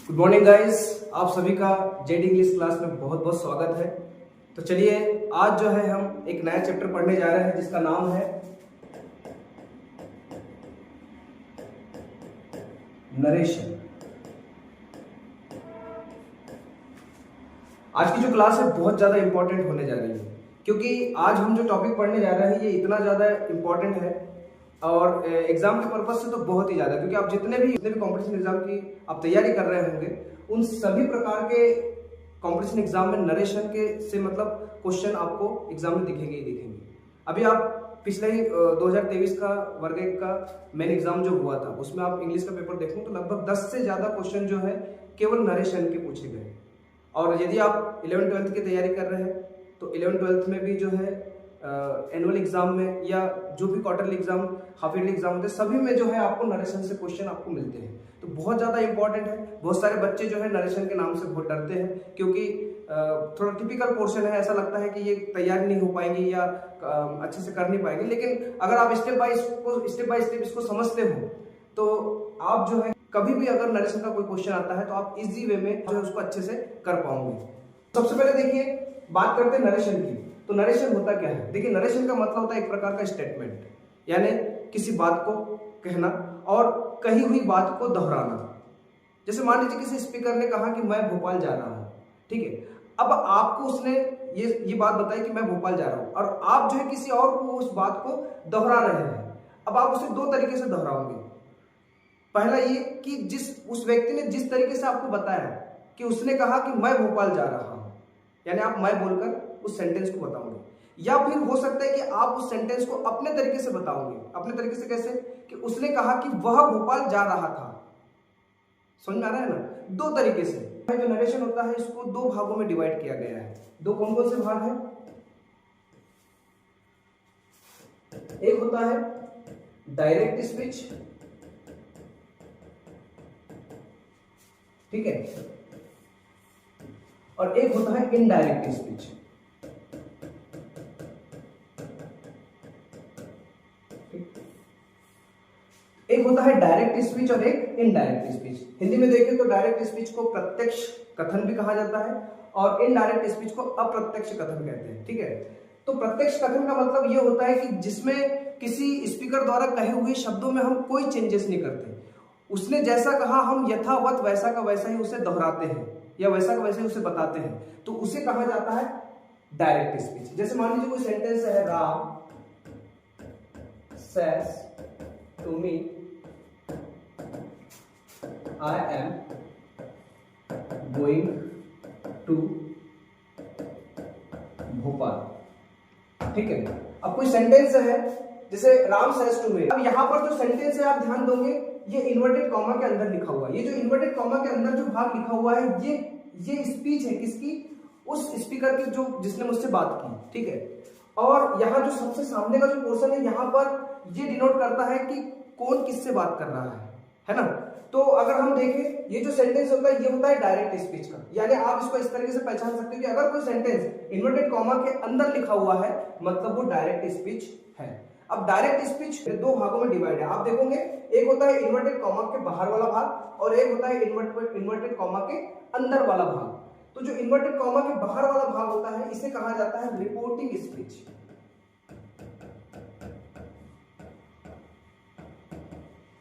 Good morning guys, आप सभी का जेड इंग्लिश क्लास में बहुत बहुत स्वागत है। तो चलिए आज जो है हम एक नया चैप्टर पढ़ने जा रहे हैं जिसका नाम है नरेशन। आज की जो क्लास है बहुत ज़्यादा इंपॉर्टेंट होने जा रही है क्योंकि आज हम जो टॉपिक पढ़ने जा रहे हैं ये इतना ज़्यादा इंपॉर्टेंट है और एग्जाम के पर्पज से तो बहुत ही ज़्यादा, क्योंकि आप जितने भी कॉम्पिटिशन एग्जाम की आप तैयारी कर रहे होंगे उन सभी प्रकार के कॉम्पिटिशन एग्जाम में नरेशन के से मतलब क्वेश्चन आपको एग्जाम में दिखेंगे ही दिखेंगे। अभी आप पिछले ही 2023 का वर्ग 1 का मेन एग्जाम जो हुआ था उसमें आप इंग्लिश का पेपर देखो तो लगभग 10 से ज़्यादा क्वेश्चन जो है केवल नरेशन के पूछे गए। और यदि आप 11th-12th की तैयारी कर रहे हैं तो 11th-12th में भी जो है एनुअल एग्जाम में या जो भी quarterly exam half yearly exam होते हैं सभी में जो है आपको नरेशन से क्वेश्चन आपको मिलते हैं। तो बहुत ज़्यादा इंपॉर्टेंट है। बहुत सारे बच्चे जो है नरेशन के नाम से बहुत डरते हैं क्योंकि थोड़ा टिपिकल पोर्शन है, ऐसा लगता है कि ये तैयारी नहीं हो पाएंगे या अच्छे से कर नहीं पाएंगे। लेकिन अगर आप स्टेप बाय स्टेप इसको समझते हो तो आप जो है कभी भी अगर नरेशन का कोई क्वेश्चन आता है तो आप इजी वे में जो है उसको अच्छे से कर पाओगे। सबसे पहले देखिए बात करते हैं नरेशन की। तो नरेशन होता क्या है? देखिए नरेशन का मतलब होता है एक प्रकार का स्टेटमेंट, यानी किसी बात को कहना और कही हुई बात को दोहराना। जैसे मान लीजिए किसी स्पीकर ने कहा कि मैं भोपाल जा रहा हूं, ठीक है। अब आपको उसने ये बात बताई कि मैं भोपाल जा रहा हूं और आप जो है किसी और को उस बात को दोहरा रहे हैं। अब आप उसे दो तरीके से दोहराओगे। पहला ये कि उस व्यक्ति ने जिस तरीके से आपको बताया कि उसने कहा कि मैं भोपाल जा रहा हूं, यानी आप मैं बोलकर उस सेंटेंस को बताओगे। या फिर हो सकता है कि आप उस सेंटेंस को अपने तरीके से बताओगे। अपने तरीके से कैसे? कि उसने कहा कि वह भोपाल जा रहा था। समझ में आ रहा है ना? दो तरीके से जो नरेशन होता है इसको दो भागों में डिवाइड किया गया है। दो कौन कौन से भाग है? एक होता है डायरेक्ट स्पीच, ठीक है, और एक होता है इनडायरेक्ट स्पीच। एक होता है डायरेक्ट स्पीच और एक इनडायरेक्ट स्पीच। हिंदी में देखें तो डायरेक्ट स्पीच को प्रत्यक्ष कथन भी कहा जाता है और इनडायरेक्ट स्पीच को अप्रत्यक्ष कथन कहते हैं, ठीक है। तो प्रत्यक्ष कथन का मतलब यह होता है कि जिसमें किसी स्पीकर द्वारा कहे हुए शब्दों में हम कोई चेंजेस नहीं करते। उसने जैसा कहा हम यथावत वैसा का वैसा ही उसे दोहराते हैं या वैसा का वैसा ही उसे बताते हैं, तो उसे कहा जाता है डायरेक्ट स्पीच। जैसे मान लीजिए कोई सेंटेंस है, Ram says to me I am going to Bhopal, ठीक है। अब कोई सेंटेंस है जैसे राम says to me। अब यहां पर जो सेंटेंस है आप ध्यान दोगे ये इन्वर्टेड कॉमा के अंदर लिखा हुआ है। ये जो इन्वर्टेड कॉमा के अंदर जो भाग लिखा हुआ है ये स्पीच है किसकी? उस स्पीकर की जो जिसने मुझसे बात की, ठीक है। और यहाँ जो सबसे सामने का जो पोर्शन है यहाँ पर ये डिनोट करता है कि कौन किससे बात कर रहा है ना। तो अगर हम देखें ये जो सेंटेंस होता है ये होता है डायरेक्ट स्पीच का, यानी आप इसको इस तरीके से पहचान सकते हो कि अगर कोई सेंटेंस इन्वर्टेड कॉमा के अंदर लिखा हुआ है मतलब वो डायरेक्ट स्पीच है। अब डायरेक्ट स्पीच दो भागों में डिवाइड है। आप देखोगे एक होता है इन्वर्टेड कॉमा के बाहर वाला भाग और एक होता है इन्वर्टेड कॉमा के अंदर वाला भाग। तो जो इन्वर्टेड कॉमा के बाहर वाला भाग होता है इसे कहा जाता है रिपोर्टिंग स्पीच।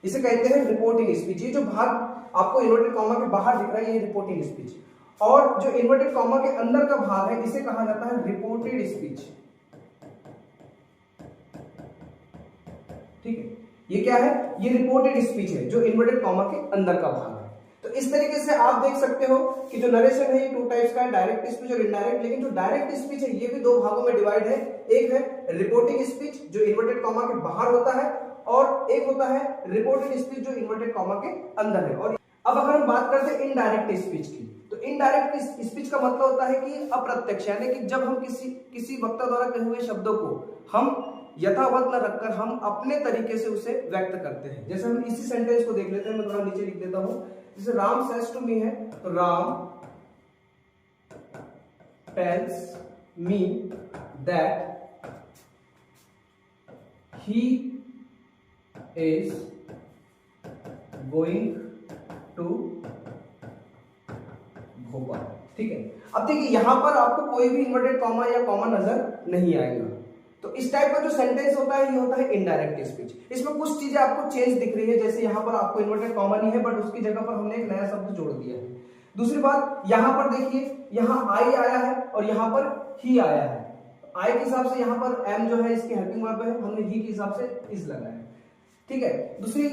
इसे कहते हैं रिपोर्टिंग स्पीच। ये जो भाग आपको इन्वर्टेड कॉमा के बाहर दिख रहा है ये रिपोर्टिंग स्पीच, और जो इन्वर्टेड कॉमा के अंदर का भाग है इसे कहा जाता है रिपोर्टेड स्पीच, ठीक है। ये क्या है? ये रिपोर्टेड स्पीच है जो इन्वर्टेड कॉमा के अंदर का भाग है। तो इस तरीके से आप देख सकते हो कि जो नरेशन है ये टू टाइप्स का है, डायरेक्ट स्पीच और इनडायरेक्ट। लेकिन जो डायरेक्ट स्पीच है ये भी दो भागों में डिवाइड है। एक है रिपोर्टिंग स्पीच जो इन्वर्टेड कॉमा के बाहर होता है और एक होता है रिपोर्टेड स्पीच जो इन्वर्टेड कॉमा के अंदर है। और अब अगर हम बात करते हैं इनडायरेक्ट स्पीच की, तो इनडायरेक्ट स्पीच का मतलब होता है कि अप्रत्यक्ष, यानी कि जब हम किसी वक्ता द्वारा कहे हुए शब्दों को हम यथावत न रखकर हम अपने तरीके से उसे व्यक्त करते हैं। जैसे हम इसी सेंटेंस को देख लेते हैं, मैं थोड़ा नीचे लिख देता हूं। जैसे राम सेज टू मी है तो Ram tells me that he is going to Bhopal. ठीक है, अब देखिए यहाँ पर आपको कोई भी इन्वर्टेड कॉमा या कॉमा नजर नहीं आएगा। तो इस टाइप का जो सेंटेंस होता है ये होता है इनडायरेक्ट स्पीच। इसमें कुछ चीजें आपको चेंज दिख रही है, जैसे यहाँ पर आपको इन्वर्टेड कॉमा नहीं है बट उसकी जगह पर हमने एक नया शब्द जोड़ दिया है। दूसरी बात, यहाँ पर देखिए यहाँ आई आया है और यहाँ पर ही आया है। आई के हिसाब से यहाँ पर एम जो है इसकी हेल्पिंग वर्ब है, हमने ही के हिसाब से इज लगाया है। ठीक है, दूसरी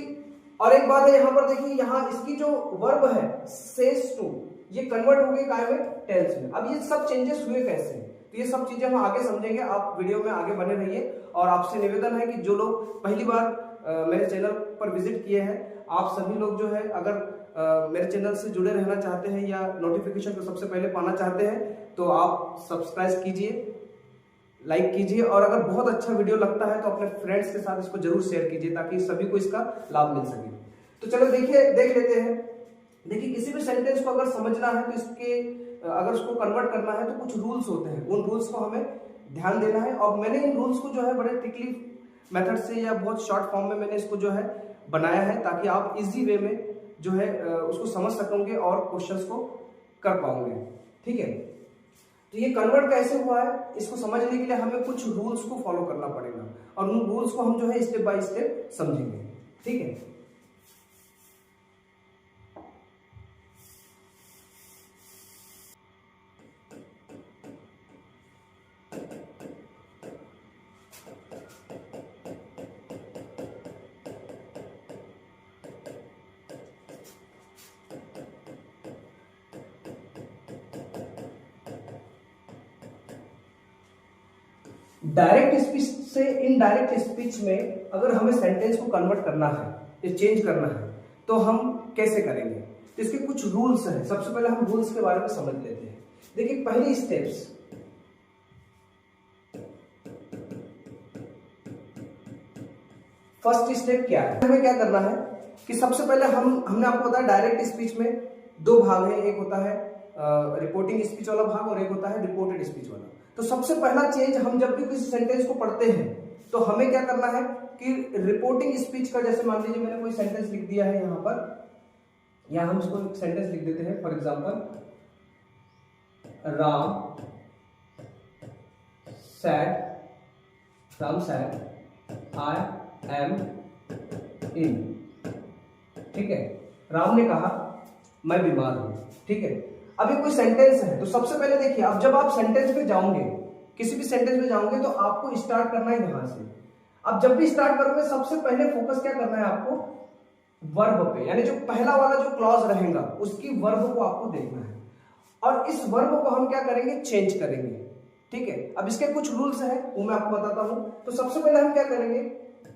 और एक बात है यहाँ पर देखिए, यहाँ इसकी जो वर्ब है सेज टू, ये कन्वर्ट हो गई काय में, टेल्स में। अब ये सब चेंजेस हुए कैसे, तो ये सब चीजें हम आगे समझेंगे। आप वीडियो में आगे बने रहिए और आपसे निवेदन है कि जो लोग पहली बार मेरे चैनल पर विजिट किए हैं, आप सभी लोग जो है अगर मेरे चैनल से जुड़े रहना चाहते हैं या नोटिफिकेशन को सबसे पहले पाना चाहते हैं तो आप सब्सक्राइब कीजिए, लाइक कीजिए और अगर बहुत अच्छा वीडियो लगता है तो अपने फ्रेंड्स के साथ इसको जरूर शेयर कीजिए ताकि सभी को इसका लाभ मिल सके। तो चलो देखिए देख लेते हैं। देखिए किसी भी सेंटेंस को अगर समझना है तो इसके अगर उसको कन्वर्ट करना है तो कुछ रूल्स होते हैं, उन रूल्स को हमें ध्यान देना है। और मैंने इन रूल्स को जो है बड़े ट्रिकली मेथड से या बहुत शॉर्ट फॉर्म में मैंने इसको जो है बनाया है ताकि आप इजी वे में जो है उसको समझ सकोगे और क्वेश्चंस को कर पाओगे। ठीक है, तो ये कन्वर्ट कैसे हुआ है इसको समझने के लिए हमें कुछ रूल्स को फॉलो करना पड़ेगा और उन रूल्स को हम जो है स्टेप बाय स्टेप समझेंगे। ठीक है, डायरेक्ट स्पीच से इनडायरेक्ट स्पीच में अगर हमें सेंटेंस को कन्वर्ट करना है या चेंज करना है तो हम कैसे करेंगे, तो इसके कुछ रूल्स हैं। सबसे पहले हम रूल्स के बारे में समझ लेते हैं। देखिए पहली स्टेप्स, फर्स्ट स्टेप क्या है, हमें क्या करना है कि सबसे पहले हमने आपको बताया डायरेक्ट स्पीच में दो भाग है, एक होता है रिपोर्टिंग स्पीच वाला भाग और एक होता है रिपोर्टेड स्पीच वाला। तो सबसे पहला चेंज, हम जब भी किसी सेंटेंस को पढ़ते हैं तो हमें क्या करना है कि रिपोर्टिंग स्पीच का, जैसे मान लीजिए मैंने कोई सेंटेंस लिख दिया है यहाँ पर, या हम इसको एक सेंटेंस लिख देते हैं for example, Ram said I am in. ठीक है, राम ने कहा मैं बीमार हूं। ठीक है, अब ये कोई सेंटेंस है तो सबसे पहले देखिए, अब जब आप सेंटेंस पे जाओगे, किसी भी सेंटेंस पे जाओगे तो आपको स्टार्ट करना है यहां से। अब जब भी स्टार्ट करोगे सबसे पहले फोकस क्या करना है आपको, वर्ब पे, यानी जो पहला वाला जो क्लॉज रहेगा उसकी वर्ब को आपको देखना है और इस वर्ब को हम क्या करेंगे, चेंज करेंगे। ठीक है, अब इसके कुछ रूल्स हैं वो मैं आपको बताता हूं। तो सबसे पहले हम क्या करेंगे,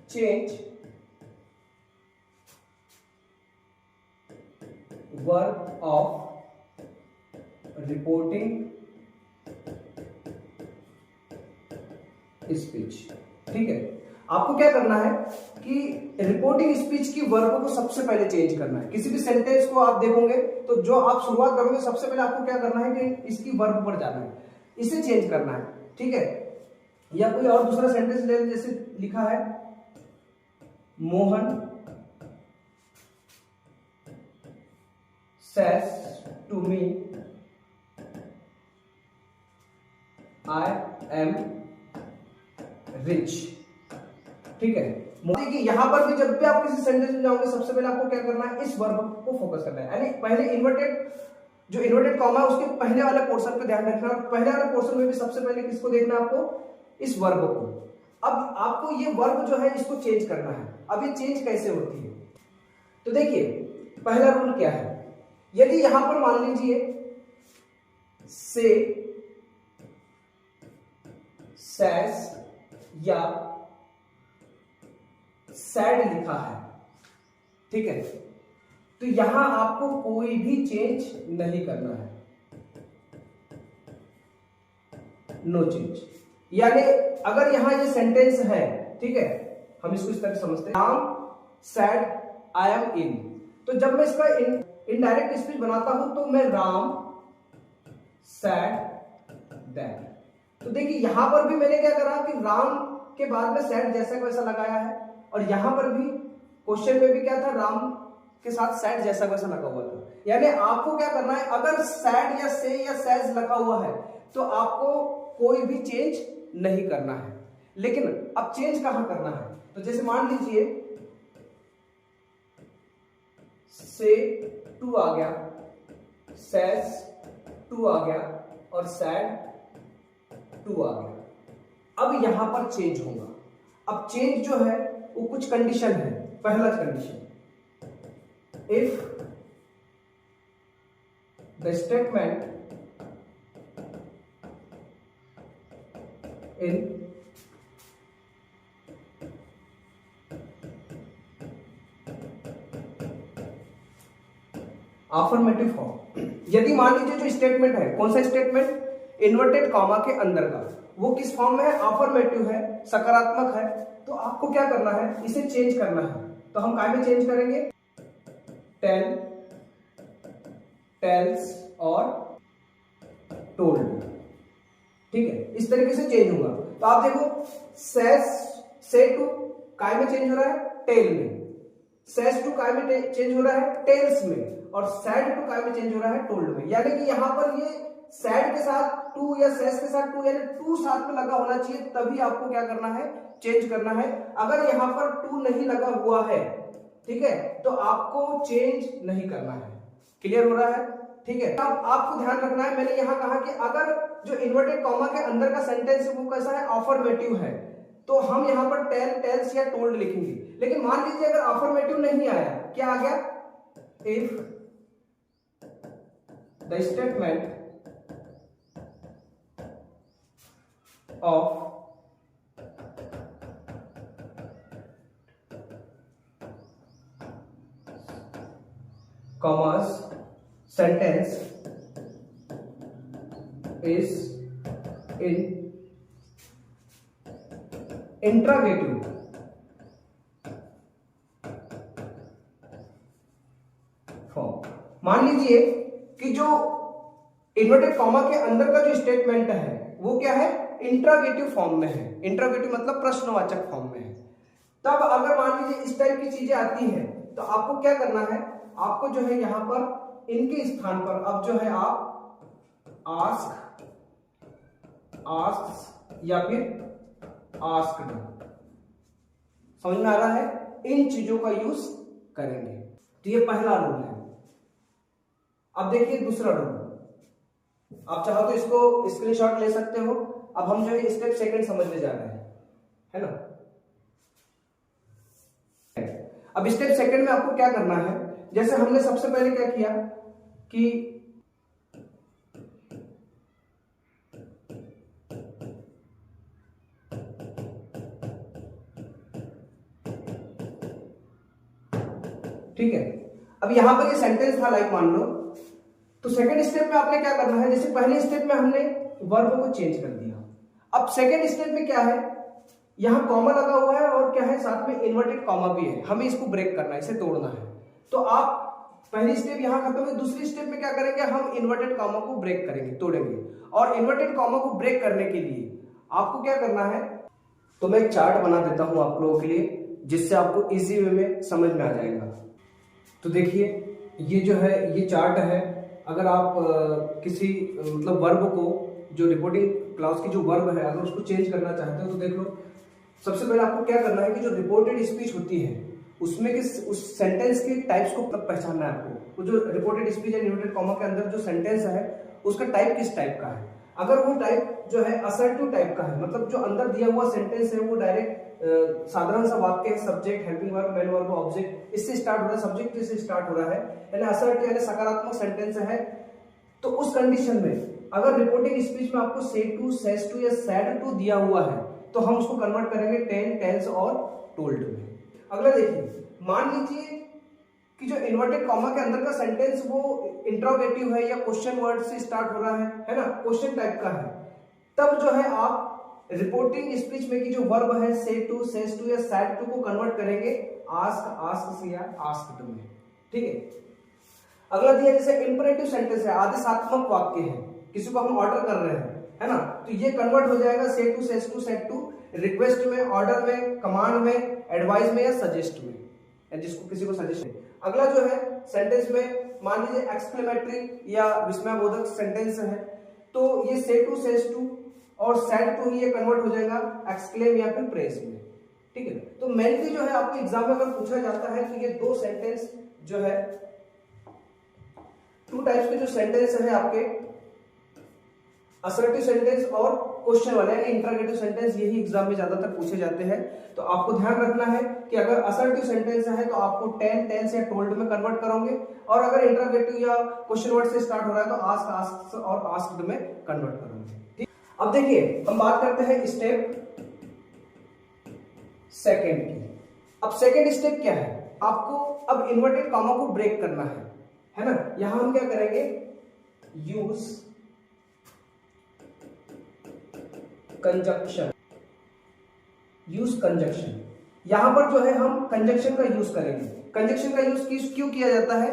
change verb of reporting speech. ठीक है, आपको क्या करना है कि रिपोर्टिंग स्पीच की वर्ब को सबसे पहले चेंज करना है। किसी भी सेंटेंस को आप देखोगे तो जो आप शुरुआत करोगे सबसे पहले आपको क्या करना है कि इसकी वर्ब पर जाना है, इसे चेंज करना है। ठीक है, या कोई और दूसरा सेंटेंस ले, जैसे लिखा है Mohan says to me I am rich। ठीक है, देखिए यहां पर भी जब भी आप किसी सेंटेंस में जाओगे सबसे पहले आपको क्या करना है, इस वर्ब को फोकस करना है। यानी पहले इन्वर्टेड कॉमा है उसके पहले वाले पोर्शन पे ध्यान रखना है। पहले वाले पोर्शन में भी सबसे पहले किसको देखना है आपको, इस वर्ब को। अब आपको ये वर्ब जो है इसको चेंज करना है। अब ये चेंज कैसे होती है, तो देखिए पहला रूल क्या है, यदि यहां पर मान लीजिए से, सैस या सैड लिखा है, ठीक है, तो यहां आपको कोई भी चेंज नहीं करना है, नो चेंज। यानी अगर यहां ये सेंटेंस है, ठीक है, हम इसको इस तरह समझते हैं, राम सैड आई एम इन, तो जब मैं इसका इनडायरेक्ट स्पीच बनाता हूं तो मैं राम सैड दैट। तो देखिए यहां पर भी मैंने क्या करा कि राम के बाद में सैड जैसा वैसा लगाया है, और यहां पर भी क्वेश्चन में भी क्या था, राम के साथ सैड जैसा वैसा लगा हुआ था। यानी आपको क्या करना है, अगर सैड या से या सैज लगा हुआ है तो आपको कोई भी चेंज नहीं करना है। लेकिन अब चेंज कहां करना है, तो जैसे मान लीजिए से टू आ गया, सैज टू आ गया और सैड टू आ गया। अब यहां पर चेंज होगा। अब चेंज जो है वो कुछ कंडीशन है। पहला condition, if the statement in affirmative form, यदि मान लीजिए जो स्टेटमेंट है, कौन सा स्टेटमेंट, इन्वर्टेड कॉमा के अंदर का, वो किस फॉर्म में है, अफर्मेटिव है, सकारात्मक है, तो आपको क्या करना है, इसे चेंज करना है। तो हम काय में चेंज करेंगे, टेल, टेल्स और टोल्ड। ठीक है, इस तरीके से चेंज होगा। तो आप देखो सेस से टू काय में चेंज हो रहा है, टेल में, सेस टू काय में चेंज हो रहा है, टेल्स में, और सैड टू काय में चेंज हो रहा है, टोल्ड में। यानी कि यहां पर ये सैड के साथ टू या सेस के साथ टू, यानी टू साथ में लगा होना चाहिए, तभी आपको क्या करना है, चेंज करना है। अगर यहां पर टू नहीं लगा हुआ है, ठीक है, तो आपको चेंज नहीं करना है। क्लियर हो रहा है? ठीक है, अब आपको ध्यान रखना है, मैंने यहां कहा कि अगर जो इन्वर्टेड कॉमा के अंदर का सेंटेंस है वो कैसा है, अफर्मेटिव है, तो हम यहां पर टेल, टेल्स या टोल्ड लिखेंगे। लेकिन मान लीजिए अगर अफर्मेटिव नहीं आया, क्या आ गया, if the statement of commas sentence is in interrogative form. मान लीजिए कि जो इन्वर्टेड कॉमा के अंदर का जो स्टेटमेंट है वो क्या है, इंट्रोगेटिव फॉर्म में है। इंट्रोगेटिव मतलब प्रश्नवाचक फॉर्म में है। तब अगर मान लीजिए इस टाइप की चीजें आती हैं तो आपको क्या करना है, आपको जो है यहां पर इनके स्थान पर अब जो है आप आस्क, आस्क या फिर आस्क्ड, समझ में आ रहा है, इन चीजों का यूज करेंगे। तो ये पहला रूल है। अब देखिए दूसरा रूल, आप चाहो तो इसको स्क्रीनशॉट ले सकते हो। अब हम जो है स्टेप सेकंड समझने जा रहे हैं, है ना। अब स्टेप सेकंड में आपको क्या करना है, जैसे हमने सबसे पहले क्या किया कि ठीक है, अब यहां पर ये सेंटेंस था लाइक मान लो, तो सेकंड स्टेप में आपने क्या करना है, जैसे पहले स्टेप में हमने वर्ब को चेंज कर दिया, अब सेकंड स्टेप में क्या है, यहां कॉमा लगा हुआ है और क्या है, साथ में इन्वर्टेड कॉमा भी है, हमें इसको ब्रेक करना है, इसे तोड़ना है। तो आप पहली स्टेप यहां खत्म हुई, दूसरी स्टेप में क्या करेंगे, हम इन्वर्टेड कॉमा को ब्रेक करेंगे, तोड़ेंगे। और इन्वर्टेड कॉमा को ब्रेक करने के लिए आपको क्या करना है, तो मैं एक चार्ट बना देता हूं आप लोगों के लिए, जिससे आपको इजी वे में समझ में आ जाएगा। तो देखिए ये जो है ये चार्ट है। अगर आप किसी मतलब वर्ब को, जो रिपोर्टिंग क्लास की जो वर्ब है, अगर उसको चेंज करना चाहते हो तो देख लो, सबसे पहले आपको क्या करना है कि जो रिपोर्टेड स्पीच होती है उसमें उस सेंटेंस के टाइप्स को पहचानना है आपको। वो जो रिपोर्टेड स्पीच है, इन्वर्टेड कॉमा के अंदर जो सेंटेंस है उसका टाइप किस टाइप का है। अगर वो टाइप जो है असर्टिव टाइप का है, मतलब जो अंदर दिया हुआ सेंटेंस है वो डायरेक्ट साधारण सा वाक्य है, subject, helping verb, main verb, object, इससे स्टार्ट हो रहा है, सब्जेक्ट इससे स्टार्ट हो रहा है, यानी असर्टिव यानी सकारात्मक सेंटेंस है, तो उस कंडीशन में अगर रिपोर्टिंग स्पीच में आपको से टू, सेस टू या सैड टू दिया हुआ है तो हम उसको कन्वर्ट करेंगे टेल, टेल्स और टोल्ड में। अगला देखिए, मान लीजिए कि जो इन्वर्टेड कॉमा के अंदर का सेंटेंस वो इंट्रोगेटिव है या क्वेश्चन वर्ड से स्टार्ट हो रहा है ना, क्वेश्चन टाइप का है, तब जो है आप रिपोर्टिंग स्पीच में की जो वर्ब है से टू, सेस टू या सैड टू को कन्वर्ट करेंगे आस्क, आस्क से या आस्क्ड में। ठीक है, अगला दिया जैसे इंपरेटिव सेंटेंस है, आदेशात्मक वाक्य है, किसी को हम ऑर्डर कर रहे हैं, है ना, तो ये कन्वर्ट हो जाएगा say to, says to, said to, request में, ऑर्डर में, कमांड में, एडवाइस में या सजेस्ट में, जिसको किसी को सजेस्ट। अगला जो है सेंटेंस में मान लीजिए एक्सक्लेमेटरी या विस्मयबोधक सेंटेंस है, तो ये से टू, सेज टू और सैड टू ही ये कन्वर्ट हो जाएगा एक्सक्लेम या फिर प्रेज में। ठीक है, तो मेनली जो है आपको एग्जाम में अगर पूछा जाता है कि ये दो सेंटेंस जो है, टू टाइप्स के जो सेंटेंस है आपके, असर्टिव सेंटेंस और क्वेश्चन वाले यानी इंटरोगेटिव सेंटेंस, यही एग्जाम में ज्यादातर पूछे जाते हैं। तो आपको ध्यान रखना है कि अगर असर्टिव सेंटेंस है तो आपको टेन, टेंस या टोल्ड में कन्वर्ट करोगे, और अगर इंटरोगेटिव या क्वेश्चन वर्ड से स्टार्ट हो रहा है तो आस्क, आस्क्ड और आस्क्ड में कन्वर्ट करोगे। ठीक, अब देखिए हम बात करते हैं स्टेप सेकेंड की। अब सेकेंड स्टेप क्या है, आपको अब इन्वर्टेड कॉमा को ब्रेक करना है ना। यहां हम क्या करेंगे, यूज कंजक्शन, यूज कंजक्शन। यहां पर जो है हम कंजक्शन का यूज करेंगे। कंजक्शन का यूज क्यों किया जाता है,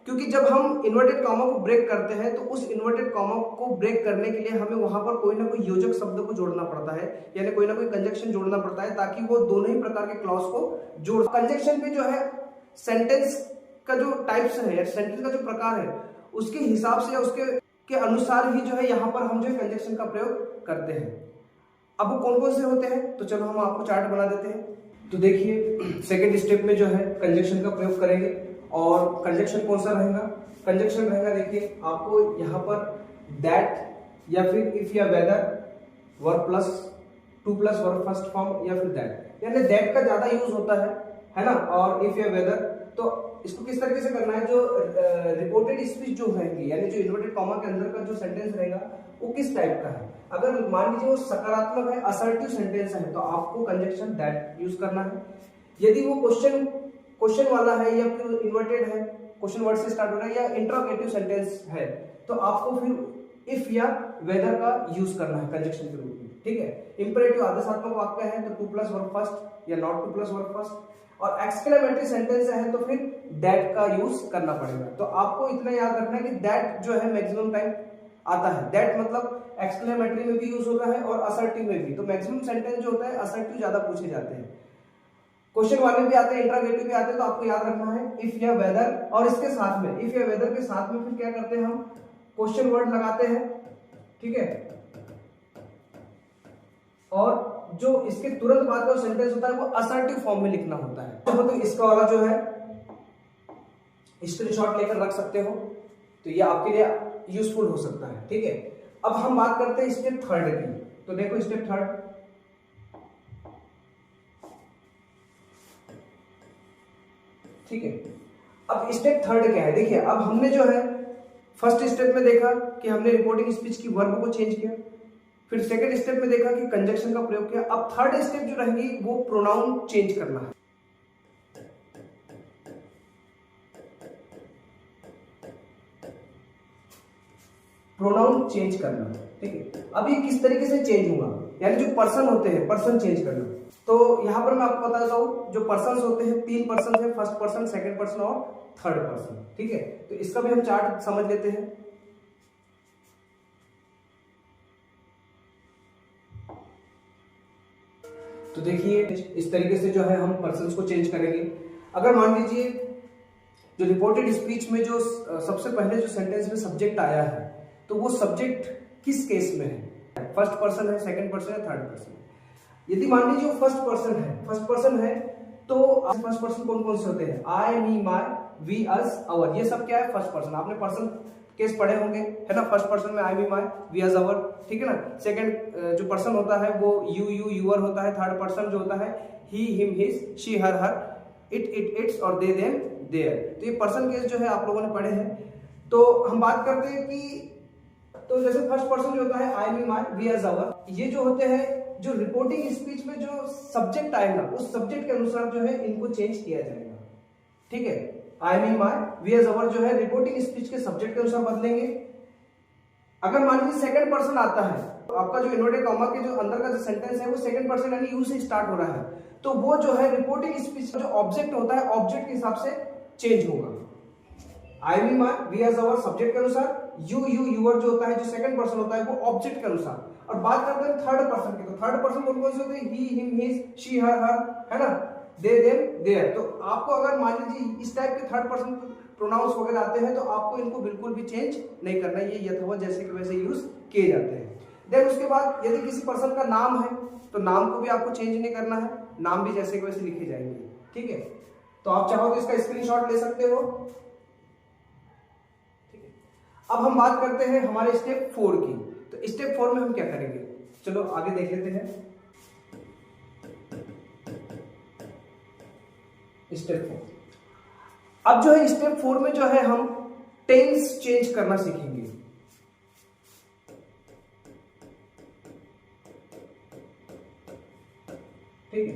क्योंकि जब हम इन्वर्टेड कॉमा को ब्रेक करते हैं तो उस इन्वर्टेड कॉमा को ब्रेक करने के लिए हमें वहां पर कोई ना कोई योजक शब्द को जोड़ना पड़ता है, यानी कोई ना कोई कंजक्शन जोड़ना पड़ता है ताकि वो दोनों ही प्रकार के क्लॉज को जोड़। कंजक्शन भी जो है सेंटेंस का जो टाइप्स है या सेंटेंस का जो प्रकार है उसके हिसाब से या उसके अनुसार ही जो है यहाँ पर हम जो है कंजक्शन का प्रयोग करते हैं। अब वो कौन कौन से होते हैं, तो चलो हम आपको चार्ट बना देते हैं। तो देखिए सेकेंड स्टेप में जो है कंजक्शन का प्रयोग करेंगे, और कंजक्शन कौन सा रहेगा, कंजक्शन रहेगा देखिए आपको यहाँ पर दैट या फिर इफ या whether, verb plus to plus verb first form या फिर दैट, यानी दैट का ज्यादा यूज होता है ना, और इफ या वेदर। तो इसको किस तरीके से करना है, जो रिपोर्टेड स्पीच जो रहेगी यानी जो इन्वर्टेड कॉमा के अंदर का जो सेंटेंस रहेगा वो किस टाइप का है। अगर मान लीजिए वो सकारात्मक है, असर्टिव सेंटेंस है, तो आपको कंजक्शन दैट यूज करना है। यदि वो क्वेश्चन वाला है या फिर इन्वर्टेड है, क्वेश्चन वर्ड से स्टार्ट हो रहा है, या इंट्रोगेटिव सेंटेंस है, तो आपको फिर इफ या वेदर का यूज करना है कंजक्शन के रूप में। ठीक है, इंपेरेटिव आदेशात्मक वाक्य है तो टू प्लस वर्ब फर्स्ट या not to plus verb first, और एक्सक्लेमेटरी सेंटेंस है तो फिर दैट का यूज करना पड़ेगा। तो आपको इतना याद रखना है कि दैट जो है मैक्सिमम टाइम आता है। दैट मतलब एक्सक्लेमेटरी में भी यूज होता है और असर्टिव में भी। तो मैक्सिमम सेंटेंस जो होता है असर्टिव ज्यादा पूछे जाते हैं, क्वेश्चन वाले भी आते हैं, इंट्रोगेटिव भी आते हैं। तो आपको याद रखना है इफ या वेदर, और इसके साथ में इफ या वेदर के साथ में फिर क्या करते हैं, हम क्वेश्चन वर्ड लगाते हैं। ठीक है, और जो इसके तुरंत बाद का सेंटेंस होता है वो असर्टिव फॉर्म में लिखना होता है। तो इसका वाला जो है स्क्रीनशॉट लेकर रख सकते हो, तो ये आपके लिए यूजफुल हो सकता है। ठीक है, अब हम बात करते हैं स्टेप थर्ड की। तो देखो स्टेप थर्ड, ठीक है, अब स्टेप थर्ड क्या है, देखिए अब हमने जो है फर्स्ट स्टेप में देखा कि हमने रिपोर्टिंग स्पीच की वर्ब को चेंज किया, फिर सेकंड स्टेप में देखा कि कंजक्शन का प्रयोग किया। अब थर्ड स्टेप जो रहेगी वो प्रोनाउन चेंज करना है। प्रोनाउन चेंज करना, ठीक है। अब ये किस तरीके से चेंज होगा, यानी जो पर्सन होते हैं पर्सन चेंज करना। तो यहां पर मैं आपको बताता हूं, जो पर्सन होते हैं 3 पर्सन है, फर्स्ट पर्सन, सेकंड पर्सन और थर्ड पर्सन। ठीक है, तो इसका भी हम चार्ट समझ लेते हैं। तो देखिए इस तरीके से जो है हम पर्सन्स को चेंज करेंगे। अगर मान लीजिए जो रिपोर्टेड स्पीच में जो सबसे पहले जो सेंटेंस में सब्जेक्ट आया है, तो वो सब्जेक्ट किस केस में है, फर्स्ट पर्सन है, सेकंड पर्सन है, थर्ड पर्सन है। यदि मान लीजिए वो फर्स्ट पर्सन है तो फर्स्ट पर्सन कौन कौन से होते हैं, आई, मी, माय, वी, अस, अवर, ये सब क्या है फर्स्ट पर्सन। आपने पर्सन केस पढ़े होंगे है ना, फर्स्ट पर्सन में आई, मी, माय, वी, अस, अवर, ठीक है ना। सेकंड जो पर्सन होता है वो यू, यूअर होता है। थर्ड पर्सन जो होता है he, him, his, she, her, it, its और दे, देम, देयर। तो ये पर्सन केस जो है आप लोगों ने पढ़े हैं। तो हम बात करते हैं कि तो जैसे फर्स्ट पर्सन जो होता है आई, मी, माय, वी, अस, अवर, ये जो होते हैं जो रिपोर्टिंग स्पीच में जो सब्जेक्ट आएगा उस सब्जेक्ट के अनुसार जो है इनको चेंज किया जाएगा। ठीक है, आई, मी, माय, वी, अस, अवर जो है रिपोर्टिंग स्पीच के सब्जेक्ट के अनुसार बदलेंगे। अगर मान लीजिए सेकंड पर्सन आता है तो आपका जो इन्वर्टेड कॉमा के जो अंदर का जो सेंटेंस है वो सेकंड पर्सन यानी यू से स्टार्ट हो रहा है, तो वो जो है रिपोर्टिंग स्पीच जो ऑब्जेक्ट होता है ऑब्जेक्ट के हिसाब से चेंज होगा। I, me, my, we, us, our subject के अनुसार, यू, यूअर जो होता है जो सेकंड पर्सन होता है वो ऑब्जेक्ट के अनुसार। और बात करते हैं थर्ड पर्सन की, तो थर्ड पर्सन कौन कौन से होते हैं, ही, हिम, हिज, शी, हर, है ना, दे, देम, देयर। तो आपको अगर मान लीजिए इस टाइप के थर्ड पर्सन प्रोनाउंस वगैरह आते हैं तो आपको इनको बिल्कुल भी चेंज नहीं करना है, ये यथावत जैसे के वैसे यूज किए जाते हैं। देन उसके बाद यदि किसी पर्सन का नाम है तो नाम को भी आपको चेंज नहीं करना है, नाम भी जैसे के वैसे लिखे जाएंगे, ठीक है। तो आप चाहो तो इसका स्क्रीनशॉट ले सकते हो, ठीक है। अब हम बात करते हैं हमारे स्टेप 4 की। तो स्टेप 4 में हम क्या करेंगे, चलो आगे देख लेते हैं। स्टेप 4, अब जो है स्टेप 4 में जो है हम टेंस चेंज करना सीखेंगे। ठीक है,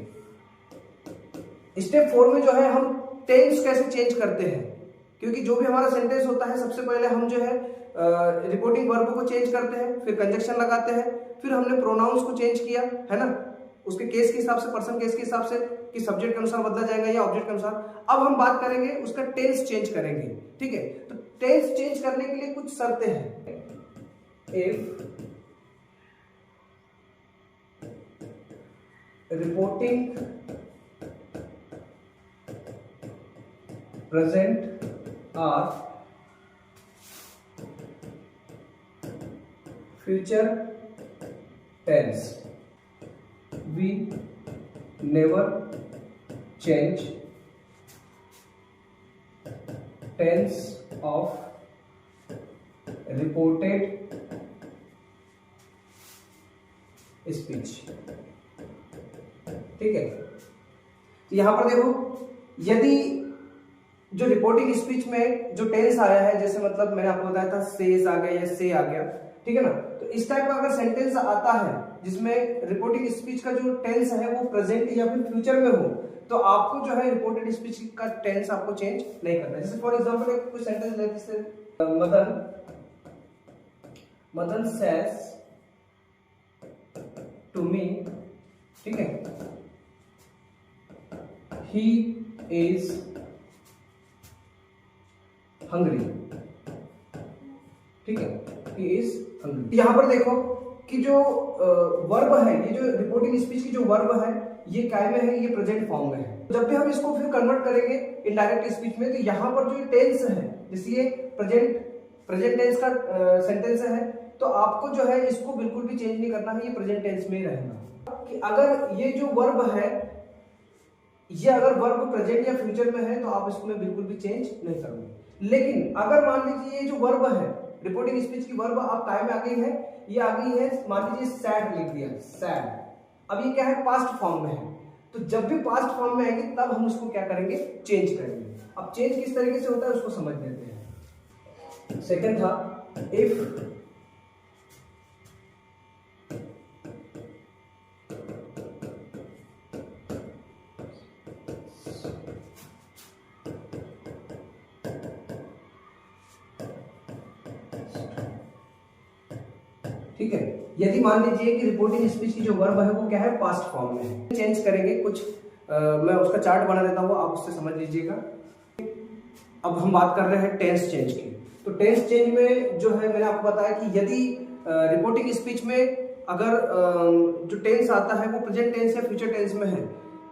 स्टेप 4 में जो है हम टेंस कैसे चेंज करते हैं, क्योंकि जो भी हमारा सेंटेंस होता है सबसे पहले हम जो है रिपोर्टिंग वर्ब को चेंज करते हैं, फिर कंजक्शन लगाते हैं, फिर हमने प्रोनाउंस को चेंज किया है ना, उसके केस के हिसाब से, पर्सन केस के हिसाब से कि सब्जेक्ट के अनुसार बदला जाएगा या ऑब्जेक्ट के अनुसार। अब हम बात करेंगे उसका टेंस चेंज करेंगे, ठीक है। तो टेंस चेंज करने के लिए कुछ शर्तें हैं। इफ रिपोर्टिंग प्रेजेंट और future tense, we never change tense of reported speech, ठीक है। तो यहां पर देखो, यदि जो रिपोर्टिंग स्पीच में जो टेंस आया है, जैसे मतलब मैंने आपको बताया था सेज आ गया या से आ गया, ठीक है ना, तो इस टाइप का अगर सेंटेंस आता है जिसमें रिपोर्टिंग स्पीच का जो टेंस है वो प्रेजेंट या फिर फ्यूचर में हो, तो आपको जो है रिपोर्टेड स्पीच का टेंस आपको चेंज नहीं करना है। जैसे फॉर एग्जांपल एक कुछ सेंटेंस लेते हैं, मदन सेज टू मी, ठीक है, ही इज हंग्री, ठीक है, ही इज हंग्री। यहां पर देखो कि जो वर्ब है, ये जो रिपोर्टिंग स्पीच की जो वर्ब है ये काय में है, ये प्रेजेंट फॉर्म में है। जब भी हम इसको फिर कन्वर्ट करेंगे इनडायरेक्ट स्पीच में, तो यहाँ पर जो टेंस है, जैसे ये प्रेजेंट टेंस का सेंटेंस है, तो आपको जो है इसको बिल्कुल भी चेंज नहीं करना है, ये प्रेजेंट टेंस में ही रहेगा। कि अगर ये जो वर्ब है, ये अगर वर्ब प्रेजेंट या फ्यूचर में है तो आप इसमें बिल्कुल भी चेंज नहीं करोगे। लेकिन अगर मान लीजिए ये जो वर्ब है, रिपोर्टिंग स्पीच की वर्ब आप काय में आ गई है, ये आ गई है, मान लीजिए सैड लिख दिया, सैड, अब ये क्या है, पास्ट फॉर्म में है, तो जब भी पास्ट फॉर्म में आएगी तब हम उसको क्या करेंगे, चेंज करेंगे। अब चेंज किस तरीके से होता है उसको समझ लेते हैं। सेकंड था इफ ठीक है, यदि मान लीजिए कि रिपोर्टिंग स्पीच की जो वर्ब है वो क्या है, पास्ट फॉर्म में है, चेंज करेंगे कुछ, मैं उसका चार्ट बना देता हूँ, आप उससे समझ लीजिएगा। अब हम बात कर रहे हैं टेंस चेंज की। तो टेंस चेंज में जो है मैंने आपको बताया कि यदि रिपोर्टिंग स्पीच में अगर जो टेंस आता है वो प्रेजेंट टेंस या फ्यूचर टेंस में है,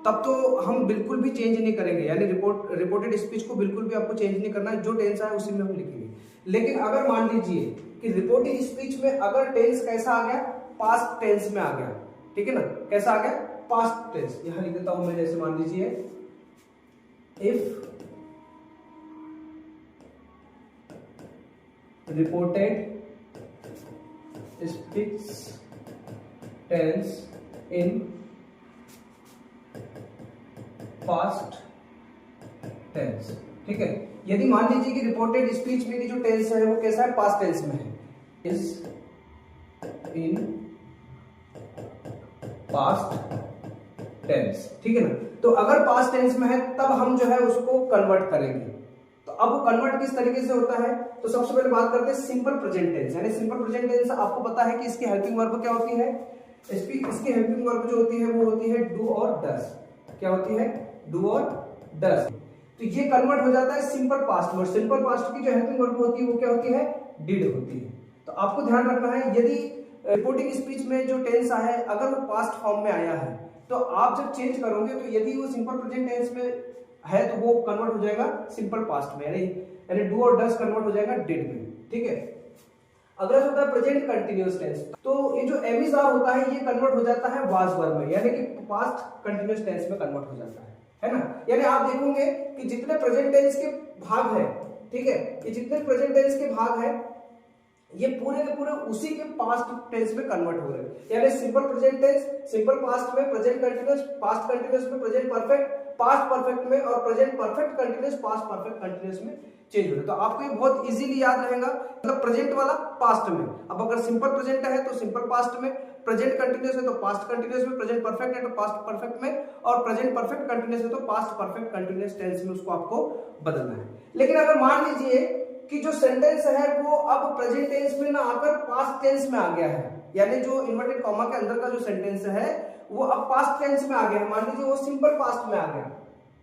तब तो हम बिल्कुल भी चेंज नहीं करेंगे, यानी रिपोर्टेड स्पीच को बिल्कुल भी आपको चेंज नहीं करना है, जो टेंस है उसी में हम लिखेंगे। लेकिन अगर मान लीजिए कि रिपोर्टिंग स्पीच में अगर टेंस कैसा आ गया, पास्ट टेंस में आ गया, ठीक है ना, कैसा आ गया, पास्ट टेंस, यहां लिख देता हूं मैं, जैसे मान लीजिए if reported speech tense in past tense, ठीक है। यदि मान लीजिए कि रिपोर्टेड स्पीच में की जो टेंस है वो कैसा है, पास्ट टेंस में है, इज इन पास्ट टेंस, ठीक है ना। तो अगर पास्ट टेंस में है तब हम जो है उसको कन्वर्ट करेंगे। तो अब वो कन्वर्ट किस तरीके से होता है, तो सबसे पहले बात करते हैं सिंपल प्रेजेंट टेंस। यानी सिंपल प्रेजेंट टेंस आपको पता है कि इसकी हेल्पिंग वर्ब क्या होती है, इसकी हेल्पिंग वर्ब जो होती है वो होती है डू और डस। क्या होती है, डू और डस। तो ये कन्वर्ट हो जाता है सिंपल पास्ट में। सिंपल पास्ट की जो हेल्पिंग वर्ब होती है वो क्या होती है, डिड होती है। तो आपको ध्यान रखना है, यदि रिपोर्टिंग स्पीच में जो टेंस आया है अगर वो पास्ट फॉर्म में आया है, तो आप जब चेंज करोगे तो यदि वो सिंपल प्रेजेंट टेंस में है तो वो कन्वर्ट हो जाएगा सिंपल पास्ट में, यानी यानी डू और डस कन्वर्ट हो जाएगा डिड में, ठीक है। अगला जो होता है प्रेजेंट कंटिन्यूअस टेंस, तो ये जो एम इज आर होता है ये कन्वर्ट हो जाता है वाज वर्ब में, यानी कि पास्ट कंटिन्यूअस टेंस में कन्वर्ट हो जाता है ना। यानी आप देखोगे कि जितने प्रेजेंट टेंस के भाग है, ठीक है, ये जितने प्रेजेंट टेंस के भाग है ये पूरे के पूरे उसी के पास्ट टेंस में कन्वर्ट हो रहे हैं। यानी simple present tense simple past में, प्रेजेंट कंटिन्यूअस पास्ट कंटिन्यूअस में, प्रेजेंट परफेक्ट पास्ट परफेक्ट में और present perfect continuous past perfect continuous में चेंज हो रहा है। तो आपको ये बहुत इजीली याद रहेगा, मतलब प्रेजेंट वाला पास्ट में। अब अगर सिंपल प्रेजेंट है तो सिंपल पास्ट में, प्रेजेंट कंटिन्यूअस है तो पास्ट कंटिन्यूअस में, प्रेजेंट परफेक्ट है तो पास्ट परफेक्ट में, और प्रेजेंट परफेक्ट कंटिन्यूअस है तो पास्ट परफेक्ट कंटिन्यूअस टेंस में उसको आपको बदलना है। लेकिन अगर मान लीजिए कि जो सेंटेंस है वो अब प्रेजेंट टेंस में ना आकर पास्ट टेंस में आ गया है, यानी जो इन्वर्टेड कॉमा के अंदर का जो सेंटेंस है वो अब पास्ट टेंस में आ गया है, मान लीजिए वो सिंपल पास्ट में आ गया,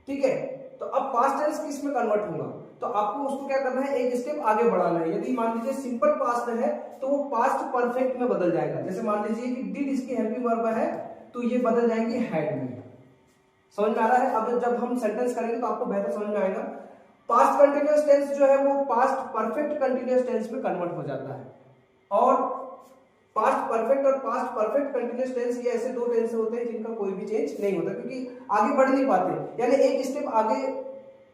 ठीक है, तो अब पास्ट टेंस किस में कन्वर्ट होगा, तो आपको उसको क्या करना है, एक स्टेप आगे बढ़ाना है। यदि मान लीजिए सिंपल पास्ट है तो वो पास्ट परफेक्ट में बदल जाएगा। जैसे मान लीजिए कि डिड इसकी हेल्पिंग वर्ब है तो ये बदल जाएंगे हैड में। समझ में आ रहा है? अब जब हम सेंटेंस करेंगे तो आपको बेहतर समझ में आएगा। पास्ट कंटिन्यूअस टेंस जो है वो पास्ट परफेक्ट कंटिन्यूअस टेंस में कन्वर्ट हो जाता है, और पास्ट परफेक्ट और पास्ट परफेक्ट कंटिन्यूअस टेंस ये ऐसे दो टेंस होते हैं जिनका कोई भी चेंज नहीं होता, क्योंकि आगे बढ़ नहीं पाते, यानी एक स्टेप आगे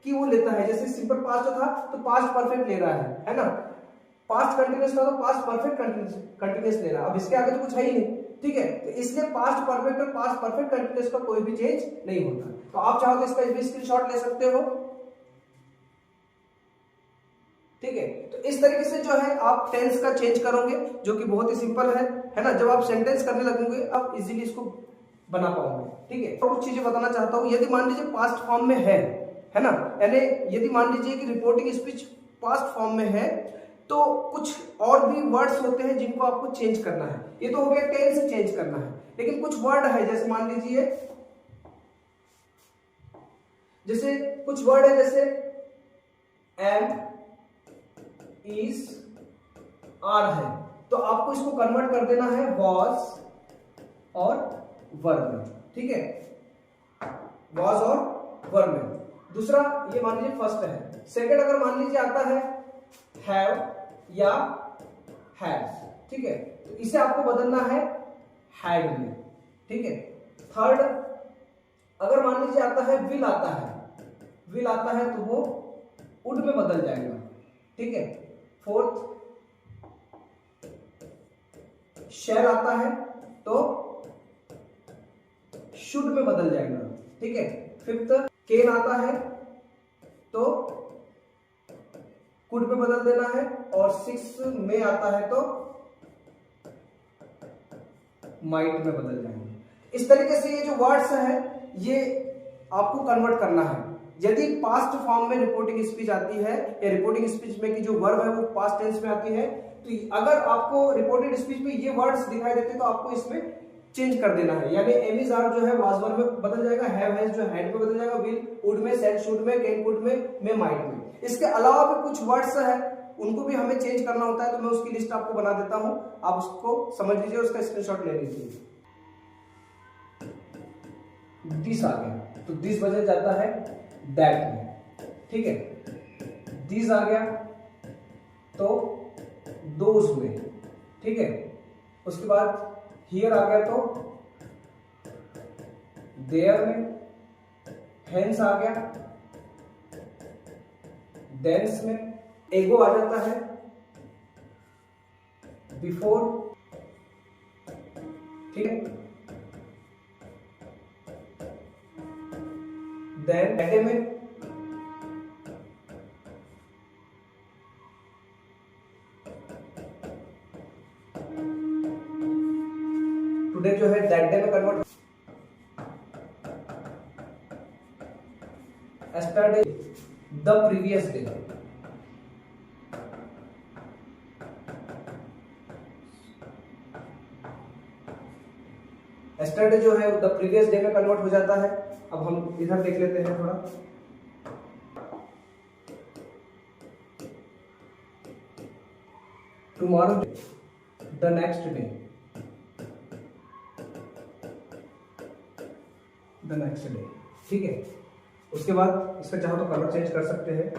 की वो लेता है। जैसे सिंपल पास्ट था तो पास्ट परफेक्ट ले रहा है ना, पास्ट कंटिन्यूअस था तो पास्ट परफेक्ट कंटिन्यूअस ले रहा है, अब इसके आगे तो कुछ है ही नहीं, ठीक है, तो इसलिए पास्ट परफेक्ट और पास्ट परफेक्ट कंटिन्यूअस का कोई भी चेंज नहीं होता। तो आप चाहो तो इसका भी स्क्रीनशॉट ले सकते हो, ठीक है। तो इस तरीके से जो है आप टेंस का चेंज करोगे, जो कि बहुत ही सिंपल है ना। जब आप सेंटेंस करने लगोगे आप इजीली इसको बना पाओगे, ठीक है। और कुछ चीजें बताना चाहता हूं, यदि मान लीजिए पास्ट फॉर्म में है ना, यानी यदि मान लीजिए कि रिपोर्टिंग स्पीच पास्ट फॉर्म में है तो कुछ और भी वर्ड्स होते हैं जिनको आपको चेंज करना है। ये तो हो गया टेंस चेंज करना है, लेकिन कुछ वर्ड है, जैसे मान लीजिए कुछ वर्ड है जैसे एम इज आर है, तो आपको इसको कन्वर्ट कर देना है वॉज और वर्ब में, ठीक है, वॉज और वर्ब में। दूसरा ये मान लीजिए फर्स्ट है। सेकंड अगर मान लीजिए आता है हैव या हैज, ठीक है, तो इसे आपको बदलना है हैड में, ठीक है। थर्ड अगर मान लीजिए आता है विल आता है तो वो वुड में बदल जाएगा, ठीक है। फोर्थ शैल आता है तो शुड में बदल जाएगा, ठीक है। फिफ्थ कैन आता है तो कुड में बदल देना है, और सिक्स में आता है तो माइट में बदल जाएंगे। इस तरीके से ये जो वर्ड्स है ये आपको कन्वर्ट करना है। यदि पास्ट फॉर्म में रिपोर्टिंग स्पीच आती है या रिपोर्टिंग स्पीच में की जो वर्ब है वो पास्ट टेंस में आती है, तो अगर आपको रिपोर्टेड स्पीच में ये वर्ड्स दिखाई देते हैं तो आपको इसमें चेंज कर देना है। यानी एम इज आर जो है वाज वर्ब में बदल जाएगा, हैव हैज जो हैड में बदल जाएगा, विल वुड में, सेड शुड में, कैन कुड में माइट में। इसके अलावा भी कुछ वर्ड्स है उनको भी हमें चेंज करना होता है, तो मैं उसकी लिस्ट आपको बना देता हूं, आप उसको समझ लीजिए, उसका स्क्रीनशॉट ले लीजिए। दिस आ गया तो दिस बदल जाता है दैट में, ठीक है। दिस आ गया तो दोज में, ठीक है। उसके बाद हियर आ गया तो देयर में, हेंस आ गया देंस में, एगो आ जाता है बिफोर, ठीक है। देन एटे में, टुडे जो है दैट डे में convert, yesterday the previous day, yesterday जो है द प्रीवियस डे में कन्वर्ट हो जाता है। अब हम इधर देख लेते हैं थोड़ा, tomorrow the next day, the next day, ठीक है। उसके बाद इसका चाहो तो कलर चेंज कर सकते हैं,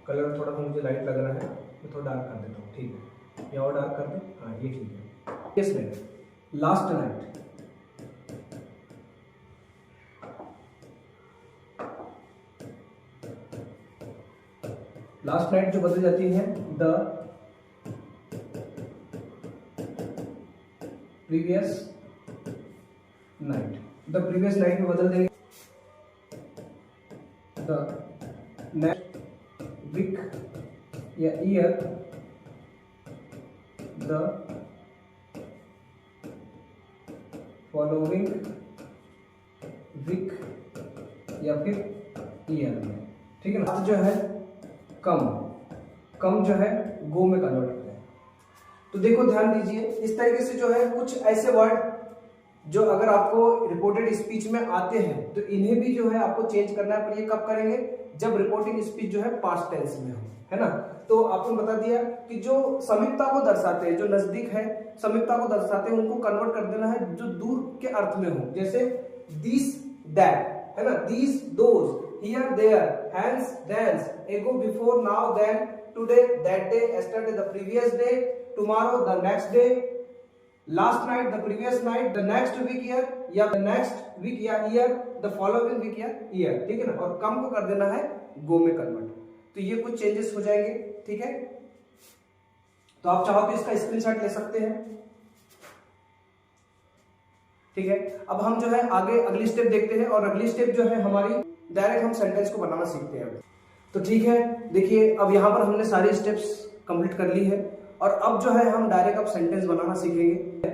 कलर थोड़ा सा मुझे लाइट लग रहा है, मैं थोड़ा डार्क कर देता हूँ, ठीक है, या और डार्क कर दें, हाँ ये ठीक है। Yes ma'am, last night, last night जो बदल जाती है the previous night, the previous night में बदल देंगे द नेक्स्ट वीक या ईयर द फॉलोइंग वीक या फिर ईयर में, ठीक है ना। जो है कम जो है गो में कन्वर्ट करते हैं। तो देखो ध्यान दीजिए, इस तरीके से जो है कुछ ऐसे वर्ड जो अगर आपको रिपोर्टेड स्पीच में आते हैं तो इन्हें भी जो है आपको चेंज करना है, पर ये कब करेंगे, जब रिपोर्टिंग स्पीच जो है पास्ट टेंस में हो, है ना। तो आपको बता दिया कि जो समीपता को दर्शाते हैं, जो नजदीक है समीपता को दर्शाते हैं, उनको कन्वर्ट कर देना है जो दूर के अर्थ में हो, जैसे दिस दैट, है ना, this those, here there, hence thence, ago before, now then, today that day, yesterday the previous day, tomorrow the next day, last night the previous night, the next week year या the next week या year, the following week या year, ठीक है ना। और कम को कर देना है गो में कन्वर्ट। तो ये कुछ चेंजेस हो जाएंगे, ठीक है। तो आप चाहो तो इसका स्क्रीनशॉट ले सकते हैं, ठीक है। अब हम जो है आगे अगली स्टेप देखते हैं, और अगली स्टेप जो है हमारी डायरेक्ट हम सेंटेंस को बनाना सीखते हैं। तो ठीक है, देखिए अब यहाँ पर हमने सारी स्टेप्स कंप्लीट कर ली है, और अब जो है हम डायरेक्ट अब सेंटेंस बनाना सीखेंगे।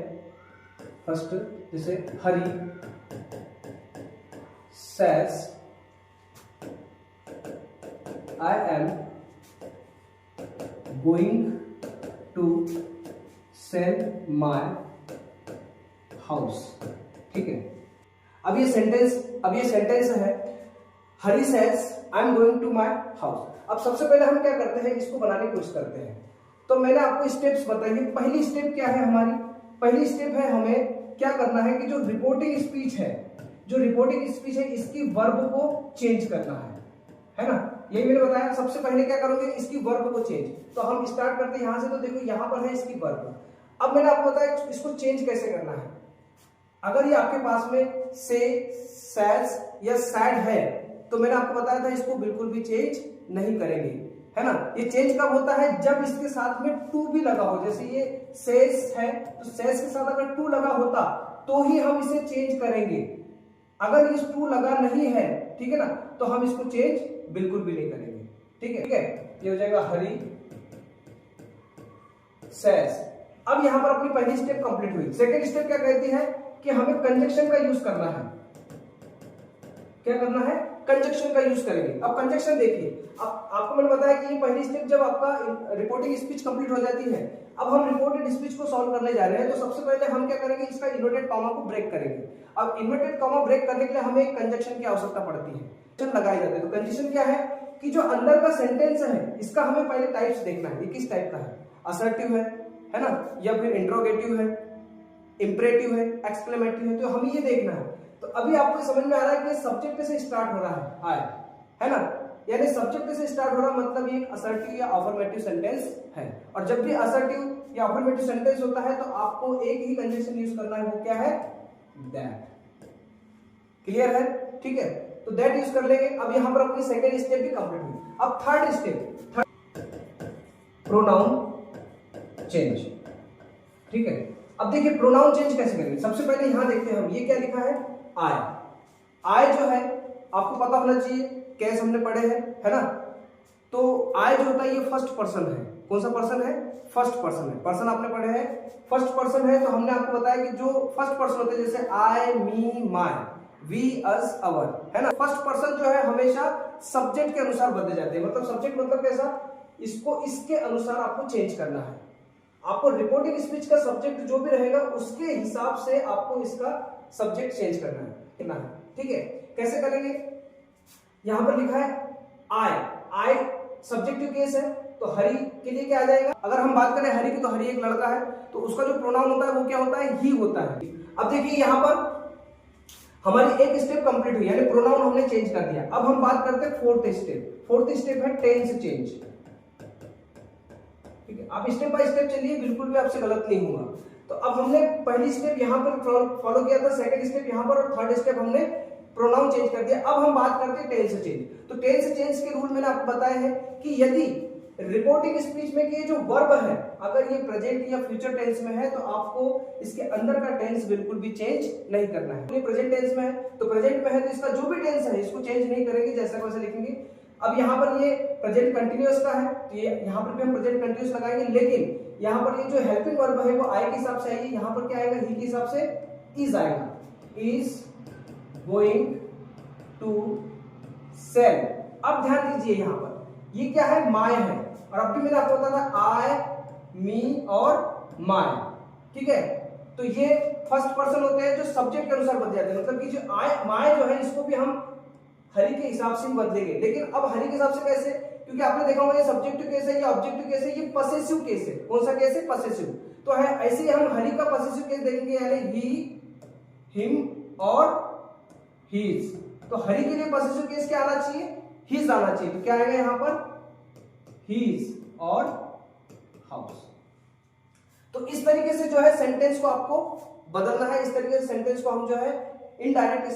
फर्स्ट जैसे Hari says I am going to sell my house, ठीक है। अब ये सेंटेंस है Hari says I am going to my house. अब सबसे पहले हम क्या करते हैं, इसको बनाने की कोशिश करते हैं। तो मैंने आपको स्टेप्स बताई है। पहली स्टेप क्या है हमारी, पहली स्टेप है हमें क्या करना है कि जो रिपोर्टिंग स्पीच है इसकी वर्ब को चेंज करना है ना। यही मैंने बताया, सबसे पहले क्या करोगे, इसकी वर्ब को चेंज। तो हम स्टार्ट करते हैं यहां से। तो देखो यहां पर है इसकी वर्ब। अब मैंने आपको बताया इसको चेंज कैसे करना है। अगर ये आपके पास में से, सैज या सैड है तो मैंने आपको बताया था इसको बिल्कुल भी चेंज नहीं करेंगे, है ना। ये चेंज कब होता है, जब इसके साथ में टू भी लगा हो। जैसे ये सेज है तो सेज के साथ अगर टू लगा होता तो ही हम इसे चेंज करेंगे। अगर इस टू लगा नहीं है, ठीक है ना, तो हम इसको चेंज बिल्कुल भी नहीं करेंगे, ठीक है। ये हो जाएगा हरी सेज। अब यहां पर अपनी पहली स्टेप कंप्लीट हुई। सेकेंड स्टेप क्या कहती है कि हमें कंजक्शन का यूज करना है। क्या करना है, कंजक्शन का यूज करेंगे। अब कंजक्शन देखिए, अब आपको मैंने बताया कि ये पहली स्टेप जब आपका रिपोर्टिंग स्पीच कंप्लीट हो जाती है, अब हम रिपोर्टेड स्पीच को सॉल्व करने जा रहे हैं। तो सबसे पहले हम क्या करेंगे, इसका इन्वर्टेड कॉमा को ब्रेक करेंगे। अब इन्वर्टेड कॉमा ब्रेक करने के लिए हमें एक कंजक्शन की आवश्यकता पड़ती है, कंजक्शन लगाए जाते हैं। तो कंजक्शन क्या है कि जो अंदर का सेंटेंस है इसका हमें पहले टाइप्स देखना है, ये किस टाइप का है, असर्टिव है ना, या फिर इंट्रोगेटिव है, इंपरेटिव है, एक्सक्लेमेटिव है। तो हमें ये देखना है। तो अभी आपको समझ में आ रहा है कि सब्जेक्ट से स्टार्ट हो रहा है ना, यानी सब्जेक्ट से स्टार्ट हो रहा मतलब ये एक असर्टिव या अफर्मेटिव सेंटेंस है। और जब भी असर्टिव या अफर्मेटिव सेंटेंस होता है तो आपको एक ही कंजक्शन यूज करना है, वो क्या है, दैट। क्लियर है, ठीक है। तो दैट यूज कर लेंगे। अब यहां पर अपनी सेकेंड स्टेप भी कंप्लीट हुई। अब थर्ड स्टेप, प्रोनाउन चेंज, ठीक है। अब देखिए प्रोनाउन चेंज कैसे करेंगे। सबसे पहले यहां देखते हैं हम, ये क्या लिखा है, आई जो है आपको पता होना चाहिए, केस हमने पढ़े हैं, है ना। तो आई जो होता है ये फर्स्ट पर्सन है। कौन सा पर्सन है, फर्स्ट पर्सन है। पर्सन आपने पढ़े हैं, फर्स्ट पर्सन है। तो हमने आपको बताया कि जो फर्स्ट पर्सन होते हैं जैसे आई, मी, माय, वी, अस, अवर, है ना। फर्स्ट पर्सन जो है हमेशा सब्जेक्ट के अनुसार बदले जाते हैं। मतलब सब्जेक्ट मतलब कैसा, इसको इसके अनुसार आपको चेंज करना है। आपको रिपोर्टिंग स्पीच का सब्जेक्ट जो भी रहेगा उसके हिसाब से आपको इसका सब्जेक्ट चेंज करना है, ठीक है। कैसे करेंगे, यहां पर लिखा है आई सब्जेक्टिव केस है, तो हरी के लिए क्या आ जाएगा। अगर हम बात करें हरी की, तो हरी एक लड़का है, तो उसका जो प्रोनाउन होता है वो क्या होता है, ही होता है। अब देखिए यहां पर हमारी एक स्टेप कंप्लीट हुई, यानी प्रोनाउन हमने चेंज कर दिया। अब हम बात करते हैं फोर्थ फोर्थ स्टेप है टेंस चेंज। ठीक है, आप स्टेप बाय स्टेप चलिए, बिल्कुल भी आपसे गलत नहीं होगा। तो अब हमने पहली स्टेप यहाँ पर फॉलो किया था, सेकंड स्टेप यहाँ पर, और थर्ड स्टेप हमने प्रोनाउन चेंज कर दिया। अब हम बात करते हैं टेंस चेंज। तो टेंस चेंज के रूल मैंने आपको बताए हैं कि यदि रिपोर्टिंग स्पीच में ये जो वर्ब है अगर ये प्रेजेंट या फ्यूचर टेंस में है तो आपको इसके अंदर का टेंस बिल्कुल भी चेंज नहीं करना है। ये प्रेजेंट टेंस में है तो प्रेजेंट में है तो इसका जो भी टेंस है इसको चेंज नहीं करेंगे, जैसा वैसे लिखेंगे। अब यहाँ पर ये प्रेजेंट कंटिन्यूअस का है तो ये यहाँ पर भी हम प्रेजेंट कंटिन्यूअस लगाएंगे, लेकिन यहाँ पर ये जो हेल्पिंग वर्ब है वो आई के हिसाब से आएगी, यहाँ पर क्या आएगा, ही के हिसाब से इज आएगा। Is going to sell. अब ध्यान दीजिए यहाँ पर ये क्या है, माय है, और अब भी मैंने आपको बताया था आई, मी और माय। ठीक है, तो ये फर्स्ट पर्सन होते हैं जो सब्जेक्ट के अनुसार बदल जाते हैं, मतलब कि जो आई माय जो है इसको भी हम हरी के हिसाब से बदलेंगे। लेकिन अब हरी के हिसाब से कैसे, क्योंकि आपने देखा होगा ये सब्जेक्टिव केस है, ये ऑब्जेक्टिव केस है, ये पसेसिव केस है। कौन सा केस है, पसेसिव। तो है ऐसे ही हम हरी का पसेसिव केस देखेंगे, यानी ही, हिम और हीज। तो हरी के लिए पसेसिव केस क्या आना चाहिए, हीज आना चाहिए। तो क्या आएगा यहाँ पर, हीज और हाउस। तो इस तरीके से जो है सेंटेंस को आपको बदलना है, इस तरीके से सेंटेंस को हम जो है इनडायरेक्ट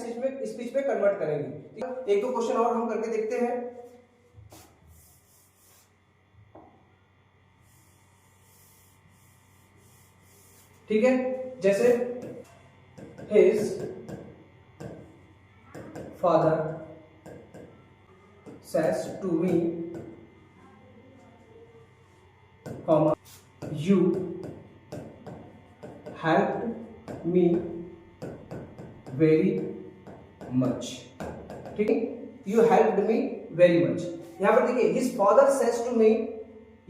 स्पीच में कन्वर्ट करेंगे। एक दो क्वेश्चन और हम करके देखते हैं। ठीक है, जैसे his father says to me, you helped me very much। ठीक है, you helped me very much। यहां पर देखिए his father says to me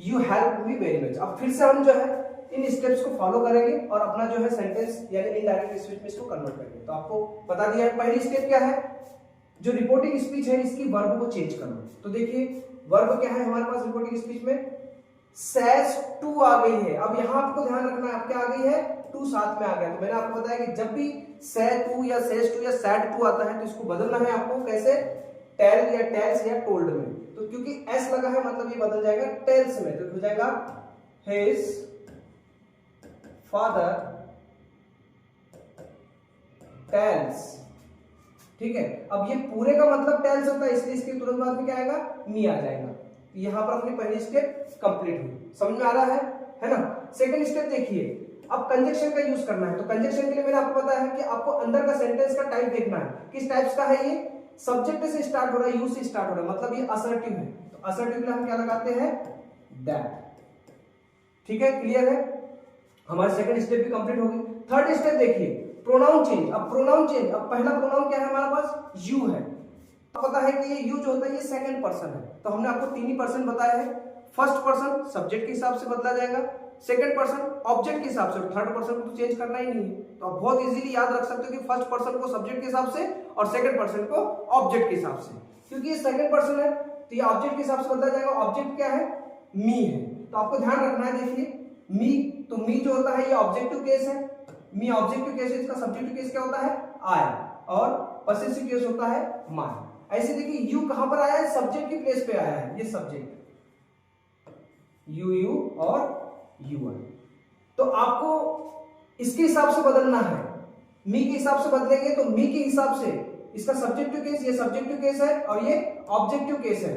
you helped me very much। अब फिर से हम जो है इन स्टेप्स को फॉलो करेंगे और अपना जो है सेंटेंस यानी इनडायरेक्ट स्पीच में इसको कन्वर्ट करेंगे। तो आपको बता दिया है पहली स्टेप क्या है, जो रिपोर्टिंग स्पीच है इसकी वर्ब को चेंज करना। तो देखिए वर्ब क्या है हमारे पास रिपोर्टिंग स्पीच में, सेज टू आ गई है। अब यहां आपको ध्यान रखना है, अब क्या आ गई है, टू साथ में आ गया। तो मैंने आपको बताया कि जब भी से टू या सेज टू या सैड टू आता है तो इसको बदलना है आपको, कैसे, टेल या टेल्स या टोल्ड में। तो क्योंकि एस लगा है मतलब ये बदल जाएगा टेल्स में, तो हो जाएगा हिज फादर टेल्स। ठीक है, अब ये पूरे का मतलब टेल्स होता है, इसलिए इसके तुरंत बाद में क्या आएगा, मी आ जाएगा। यहां पर अपनी पहली स्टेप कंप्लीट हुई, समझ में आ रहा है ना। सेकंड स्टेप देखिए, अब कंजक्शन का यूज करना है। तो कंजक्शन के लिए मैंने आपको बताया है कि आपको अंदर का सेंटेंस का टाइप देखना है, किस टाइप्स का है। ये सब्जेक्ट से स्टार्ट हो रहा है, यू से स्टार्ट हो रहा है, मतलब ये असर्टिव है। तो असर्टिव के लिए हम क्या लगाते हैं, दैट। ठीक है, क्लियर है, हमारी सेकंड स्टेप भी कंप्लीट होगी। थर्ड स्टेप देखिए, प्रोनाउन चेंज। अब प्रोनाउन चेंज, अब पहला प्रोनाउन क्या है हमारे पास, यू है। पता है कि ये यू जो होता है ये सेकंड पर्सन है, तो हमने आपको तीन ही पर्सन बताया है। फर्स्ट पर्सन सब्जेक्ट के हिसाब से बदला जाएगा, सेकंड पर्सन ऑब्जेक्ट के हिसाब से, थर्ड पर्सन को तो चेंज करना ही नहीं है। तो आप बहुत इजीली याद रख सकते हो कि फर्स्ट पर्सन को सब्जेक्ट के हिसाब से और सेकंड पर्सन को ऑब्जेक्ट के हिसाब से। क्योंकि ये सेकंड पर्सन है तो ये ऑब्जेक्ट के हिसाब से बदला जाएगा। ऑब्जेक्ट क्या है, मी है। तो आपको ध्यान रखना है, देखिए मी, तो मी जो होता है ये ऑब्जेक्टिव केस है, मी ऑब्जेक्टिव केस है, इसका सब्जेक्टिव केस क्या होता है, आई, और पॉसेसिव केस होता है माय। ऐसे देखिए यू कहां पर आया है, सब्जेक्ट की प्लेस पे आया है, ये सब्जेक्ट यू और यू आई। तो आपको इसके हिसाब से बदलना है, मी के हिसाब से बदलेंगे तो मी के हिसाब से इसका सब्जेक्टिव केस, ये सब्जेक्टिव केस है और ये ऑब्जेक्टिव केस है,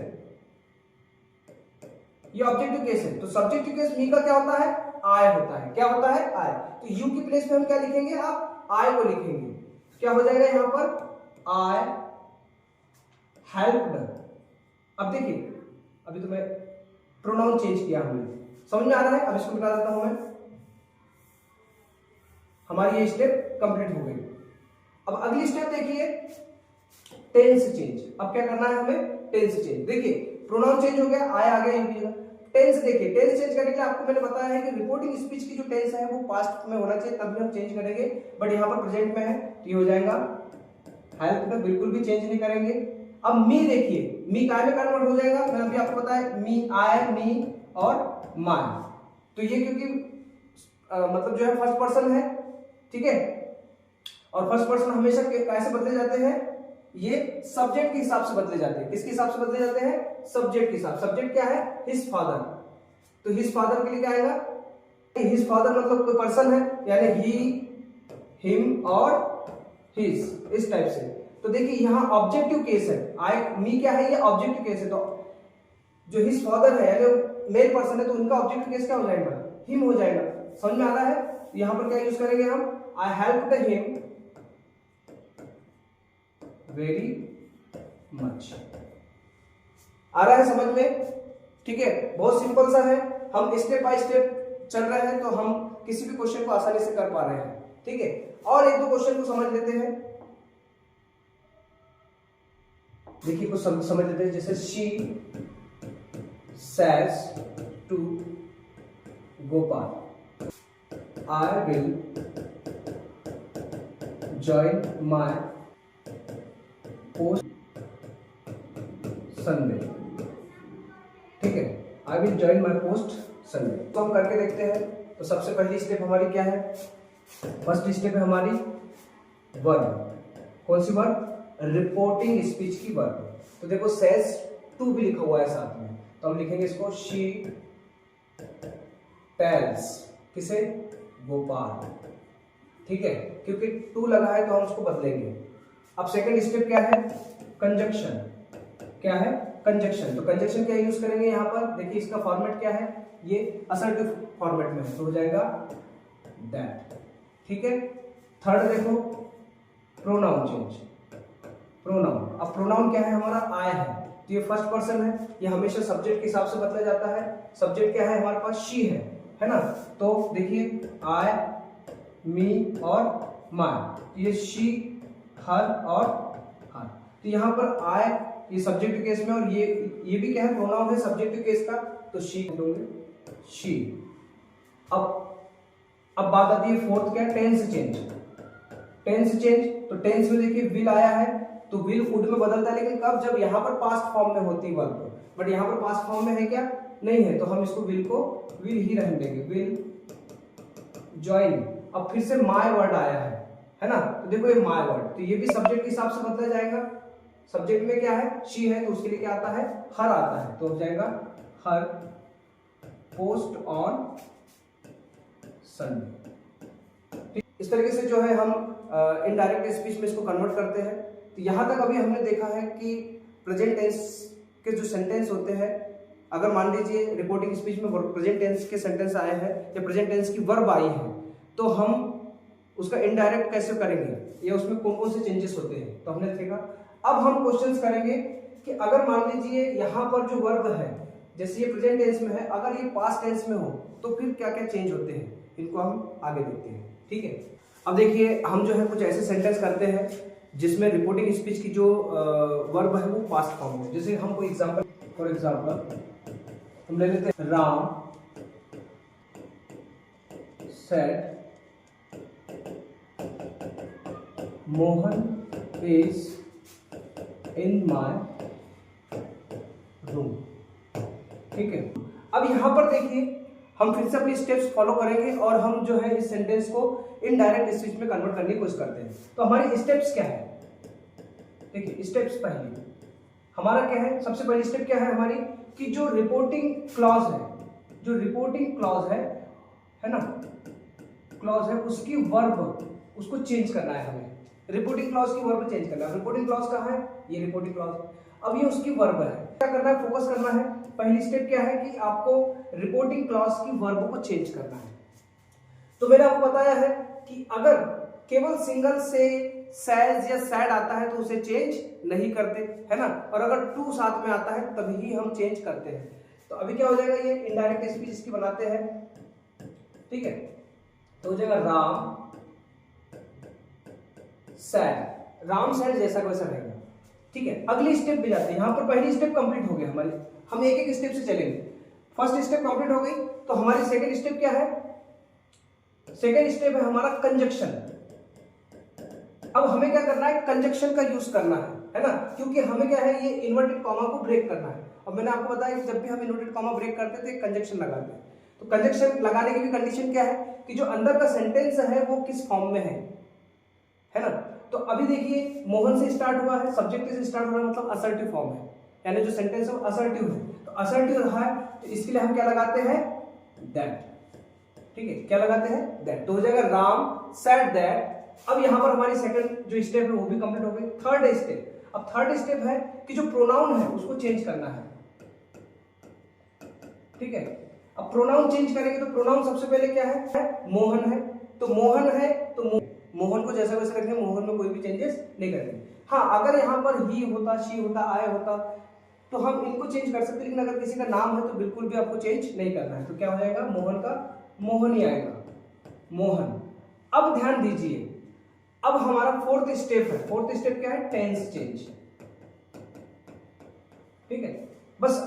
ये ऑब्जेक्टिव केस है। तो सब्जेक्टिव केस मी का क्या होता है, आई होता है। क्या होता है, आई। तो यू की प्लेस पे हम क्या लिखेंगे, आप आई को लिखेंगे। क्या हो जाएगा यहां पर, आई हेल्प्ड। अब देखिए अभी तो मैं प्रोनाउन चेंज किया हमने, समझ में आ रहा है। अब इसको बता देता हूं मैं, हमारी ये स्टेप कंप्लीट हो गई। अब अगली स्टेप देखिए, टेंस चेंज। अब क्या करना है हमें, टेंस चेंज। देखिए प्रोनाउन चेंज हो गया, आया आ गया यू की जगह। टेंस देखिए, टेंस चेंज करने के लिए आपको मैंने बताया है कि रिपोर्टिंग स्पीच की जो टेंस है वो पास्ट में होना चाहिए, तभी हम चेंज करेंगे। बट यहाँ पर प्रेजेंट में है तो ये हो जाएगा हेल्प में, बिल्कुल भी चेंज नहीं करेंगे। अब मी देखिए, मी काय में कन्वर्ट हो जाएगा, मैंने अभी आपको बताया मी, आई, मी और माय। तो ये क्योंकि मतलब जो है फर्स्ट पर्सन है, ठीक है, और फर्स्ट पर्सन हमेशा कैसे बदले जाते हैं, ये सब्जेक्ट के हिसाब से बदले जाते हैं। किसके हिसाब से बदले जाते हैं? सब्जेक्ट के हिसाब। सब्जेक्ट क्या है? His father. तो हिज फादर के लिए क्या आएगा? हिज फादर मतलब कोई पर्सन है, यानी ही, हिम और हिज, इस टाइप से। तो देखिए यहाँ ऑब्जेक्टिव केस है, आई मी क्या है? ये ऑब्जेक्टिव केस है। तो जो हिज फादर है यानी मेल पर्सन है, तो उनका ऑब्जेक्टिव केस क्या हो जाएगा? हिम हो जाएगा। समझ में आ रहा है? यहां पर क्या यूज करेंगे हम? I helped him very much. आ रहा है समझ में? ठीक है, बहुत सिंपल सा है। हम स्टेप बाय स्टेप चल रहे हैं तो हम किसी भी क्वेश्चन को आसानी से कर पा रहे हैं। ठीक है, और एक दो क्वेश्चन को समझ लेते हैं। देखिए कुछ समझ लेते हैं। जैसे she says to Gopal, I will join my post Sunday। ठीक है, I will join my post Sunday। तो हम करके देखते हैं। तो सबसे पहली स्टेप हमारी क्या है? फर्स्ट स्टेप है हमारी वर्ब। कौन सी वर्ब? रिपोर्टिंग स्पीच की वर्ब। तो देखो says to भी लिखा हुआ है साथ में, तो हम लिखेंगे इसको शी टेल्स। किसे? गोपाल। ठीक है, क्योंकि टू लगा है तो हम उसको बदलेंगे। अब सेकंड स्टेप क्या है? कंजक्शन। क्या है? कंजक्शन। तो कंजक्शन क्या यूज करेंगे यहां पर? देखिए इसका फॉर्मेट क्या है? ये असर्टिव फॉर्मेट में है, तो हो जाएगा दैट। ठीक है, थर्ड देखो प्रोनाउन चेंज। प्रोनाउन, अब प्रोनाउन क्या है हमारा? आई है, तो ये फर्स्ट पर्सन है, ये हमेशा सब्जेक्ट के हिसाब से बदला जाता है। सब्जेक्ट क्या है हमारे पास? शी है ना? तो देखिए आई, मी और माय, ये शी, हर और हर। तो यहाँ पर आई ये सब्जेक्ट केस में, और ये भी क्या है? प्रोनाउन है सब्जेक्ट केस का, तो शी लोगे, शी। अब बात आती है फोर्थ क्या? Tense change. टेंस चेंज, तो टेंस में देखिए विल आया है, तो विल वुड में बदलता है, लेकिन कब? जब यहाँ पर पास्ट फॉर्म में होती वर्ब। बट यहाँ पर पास्ट फॉर्म में है क्या? नहीं है, तो हम इसको विल को विल ही रहने देंगे, विल ज्वाइन। अब फिर से माय वर्ड आया है ना? तो देखो ये माय वर्ड, तो ये भी सब्जेक्ट के हिसाब से बदला जाएगा। सब्जेक्ट में क्या है? शी है, तो उसके लिए क्या आता है? हर आता है, तो हो जाएगा हर पोस्ट ऑन संडे। इस तरीके से जो है हम इनडायरेक्ट स्पीच में इसको कन्वर्ट करते हैं। तो यहां तक अभी हमने देखा है कि प्रेजेंट टेंस के जो सेंटेंस होते हैं, अगर मान लीजिए रिपोर्टिंग स्पीच में प्रेजेंट टेंस के सेंटेंस आए हैं या प्रेजेंट टेंस की वर्ब आई है, तो हम उसका इनडायरेक्ट कैसे करेंगे या उसमें कौन कौन से चेंजेस होते हैं, तो हमने देखा। अब हम क्वेश्चंस करेंगे कि अगर मान लीजिए यहाँ पर जो वर्ब है, जैसे ये प्रेजेंट टेंस में है, अगर ये पास्ट टेंस में हो तो फिर क्या क्या चेंज होते हैं, इनको हम आगे देखते हैं। ठीक है, अब देखिए हम जो है कुछ ऐसे सेंटेंस करते हैं जिसमें रिपोर्टिंग स्पीच की जो वर्ब है वो पास्ट फॉर्म में। जैसे हम कोई एग्जांपल, फॉर एग्जांपल हम ले लेते हैं, Ram said Mohan is in my room. ठीक है, अब यहां पर देखिए हम फिर से अपनी स्टेप्स फॉलो करेंगे और हम जो है इस सेंटेंस को इनडायरेक्ट स्पीच में कन्वर्ट करने की कोशिश करते हैं। तो हमारी स्टेप्स क्या है? देखिए स्टेप्स पहली हमारा क्या है? सबसे पहली स्टेप क्या है हमारी? कि जो रिपोर्टिंग क्लॉज है, जो रिपोर्टिंग क्लॉज है ना, क्लॉज है, उसकी वर्ब उसको चेंज करना है हमें। रिपोर्टिंग क्लॉज की वर्ब चेंज करना है। रिपोर्टिंग क्लॉज कहाँ है? ये रिपोर्टिंग क्लॉज। अब ये उसकी वर्ब है, क्या करना है? फोकस करना है। पहली स्टेप क्या है कि आपको रिपोर्टिंग क्लॉज की वर्ब को चेंज करना है। तो मैंने आपको बताया है कि अगर केवल सिंगल से सैज या सैड आता है तो उसे चेंज नहीं करते, है ना? और अगर टू साथ में आता है तभी ही हम चेंज करते हैं। तो अभी क्या हो जाएगा? ये इनडायरेक्ट स्पीच इसकी बनाते हैं। ठीक है, तो हो जाएगा राम सैड, राम सैड जैसा वैसा रहेगा। ठीक है, अगली स्टेप भी जाते हैं। यहाँ पर पहली स्टेप कंप्लीट हो गया हमारी, हम एक एक स्टेप से चलेंगे। फर्स्ट स्टेप कंप्लीट हो गई, तो हमारी सेकंड स्टेप क्या है? सेकंड स्टेप है हमारा कंजक्शन। अब हमें क्या करना है? कंजक्शन का यूज करना है ना? क्योंकि हमें क्या है? ये इन्वर्टेड कॉमा को ब्रेक करना है। अब मैंने आपको बताया कि जब भी हम इन्वर्टेड कॉमा ब्रेक करते थे कंजक्शन लगाते हैं। तो कंजक्शन लगाने की भी कंडीशन क्या है? कि जो अंदर का सेंटेंस है वो किस फॉर्म में है ना? तो अभी देखिए मोहन से स्टार्ट हुआ है, सब्जेक्ट से स्टार्ट हुआ है, मतलब असर्टिव फॉर्म है, यानी जो सेंटेंस है असर्टिव है, तो असर्टिव रहा है तो इसके लिए हम क्या लगाते हैं, दैट। ठीक है, क्या लगाते हैं, दैट। तो हो जाएगा राम सेड दैट। अब यहां पर हमारी सेकंड जो स्टेप है वो भी कंप्लीट हो गई। थर्ड स्टेप, अब थर्ड स्टेप है कि जो प्रोनाउन है उसको चेंज करना है। ठीक है, अब प्रोनाउन चेंज करेंगे तो प्रोनाउन सबसे पहले क्या है, मोहन है, तो मोहन है तो मोहन को जैसा वैसे रखेंगे, मोहन में कोई भी चेंजेस नहीं करेंगे। हाँ, अगर यहाँ पर ही होता, शी होता, आय होता तो हम इनको चेंज कर सकते, लेकिन अगर किसी का नाम है तो बिल्कुल भी आपको चेंज नहीं करना है। तो क्या हो जाएगा, मोहन का मोहन ही आएगा, मोहन। अब ध्यान दीजिए, अब हमारा फोर्थ स्टेप है। फोर्थ स्टेप क्या है, टेंस चेंज। ठीक है, बस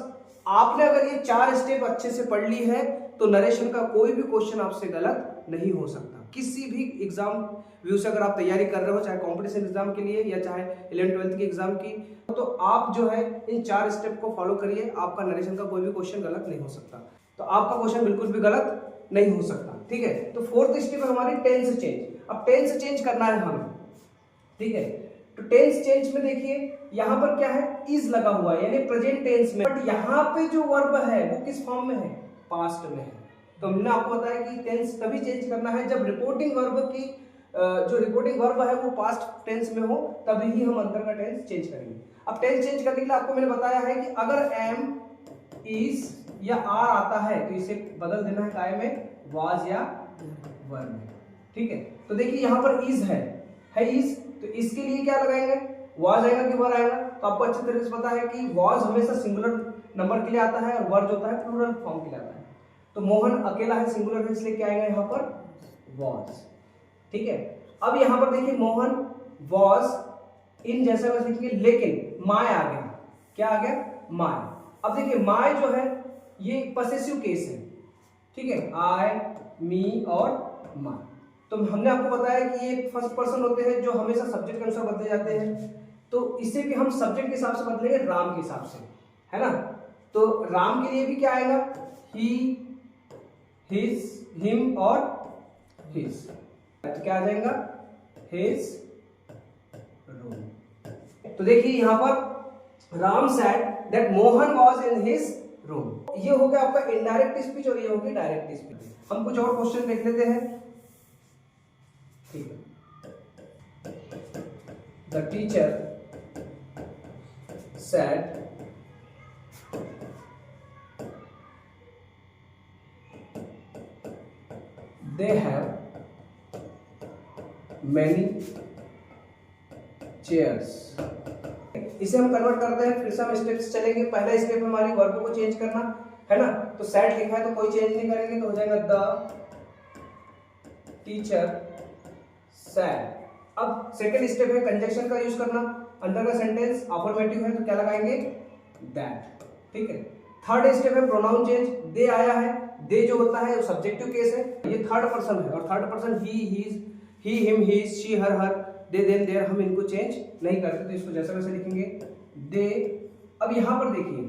आपने अगर ये 4 स्टेप अच्छे से पढ़ ली है तो नरेशन का कोई भी क्वेश्चन आपसे गलत नहीं हो सकता। किसी भी एग्जाम व्यू से अगर आप तैयारी कर रहे हो, चाहे कॉम्पिटिशन एग्जाम के लिए या चाहे 11th-12th की एग्जाम की, तो आप जो है इन 4 स्टेप को फॉलो करिए, आपका नरेशन का कोई भी क्वेश्चन गलत नहीं हो सकता। तो आपका क्वेश्चन बिल्कुल भी गलत नहीं हो सकता। ठीक है, तो फोर्थ स्टेप है हमारी टेंस चेंज। अब टेंस चेंज करना है हमें। ठीक है, तो टेंस चेंज में देखिए यहां पर क्या है, इज लगा हुआ है, यानी प्रेजेंट टेंस में, बट यहां पे जो वर्ब है वो किस फॉर्म में है, पास्ट में है। तो हमने आपको बताया कि टेंस तभी चेंज करना है जब रिपोर्टिंग वर्ब की जो रिपोर्टिंग वर्ब है वो पास्ट टेंस में हो, तभी ही हम अंदर का टेंस चेंज करेंगे। अब टेंस चेंज करने के लिए आपको मैंने बताया है कि अगर एम, इज या आर आता है तो इसे बदल देना है काय में, वाज या वर में। ठीक है, तो देखिए यहां पर इज है इज, तो इसके लिए क्या लगाएंगे, वाज आएगा कि वर आएगा। तो आपको अच्छी तरीके से पता है कि वाज हमेशा सिंगुलर नंबर के लिए आता है और वर जो होता है प्लूरल फॉर्म के लिए आता है। तो मोहन अकेला है, सिंगुलर है, इसलिए क्या आएगा यहाँ पर, वाज। ठीक है, अब यहाँ पर देखिए मोहन वाज इन जैसा वैसे लिखेंगे, लेकिन माय आ गया, क्या आ गया, माय। अब देखिए माय जो है ये पसेसिव केस है। ठीक है, आई, मी और माय। तो हमने आपको बताया कि ये फर्स्ट पर्सन होते हैं जो हमेशा सब्जेक्ट के अनुसार बदले जाते हैं, तो इसे भी हम सब्जेक्ट के हिसाब से बदलेंगे, राम के हिसाब से, है ना। तो राम के लिए भी क्या आएगा, ही, हिज, हिम और हिज। तो क्या आ जाएगा, हिज रूम। तो देखिए यहां पर Ram said that Mohan was in his room. ये हो गया आपका इनडायरेक्ट स्पीच और ये हो गई डायरेक्ट स्पीच। हम कुछ और क्वेश्चन देख लेते हैं। ठीक है, the teacher said they have many chairs। इसे हम कन्वर्ट करते हैं, फिर से हम स्टेप्स चलेंगे। पहला स्टेप हमारी वर्ब को चेंज करना है ना, तो सेड लिखा है तो कोई चेंज नहीं करेंगे, तो हो जाएगा द टीचर सेड। अब सेकंड स्टेप है कंजंक्शन का यूज करना, अंदर का सेंटेंस अफर्मेटिव है तो क्या लगाएंगे, दैट। ठीक है, थर्ड स्टेप है प्रोनाउन चेंज। दे आया है, दे जो होता है वो सब्जेक्टिव केस है, ये थर्ड पर्सन है और third person he, his, he, him, his, she, her, her, they, them, their, हम इनको चेंज नहीं करते, तो इसको जैसा वैसे लिखेंगे, दे। अब यहां पर देखिए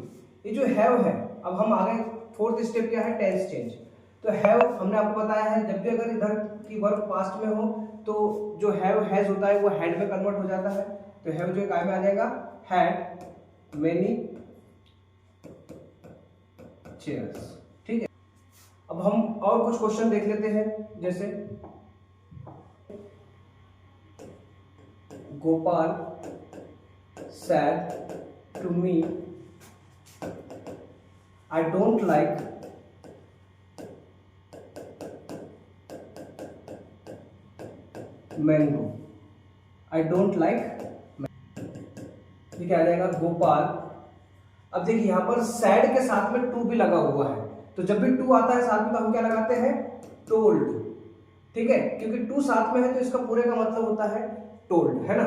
ये जो हैव है, अब हम आगे फोर्थ स्टेप क्या है, टेंस चेंज। तो हैव हमने आपको बताया है जब भी अगर इधर की वर्ब पास्ट में हो तो जो हैव हैज होता है वो हैड में कन्वर्ट हो जाता है, तो हैव जो काय में आ जाएगा, हैड मेनी चेयर्स। ठीक है, अब हम और कुछ क्वेश्चन देख लेते हैं, जैसे Gopal said to me I don't like mango, I don't like. ये क्या आ जाएगा, गोपाल। अब देखिए यहां पर सैड के साथ में टू भी लगा हुआ है, तो जब भी टू आता है साथ में तो हम क्या लगाते हैं, टोल्ड। ठीक है, क्योंकि टू साथ में है तो इसका पूरे का मतलब होता है टोल्ड, है ना।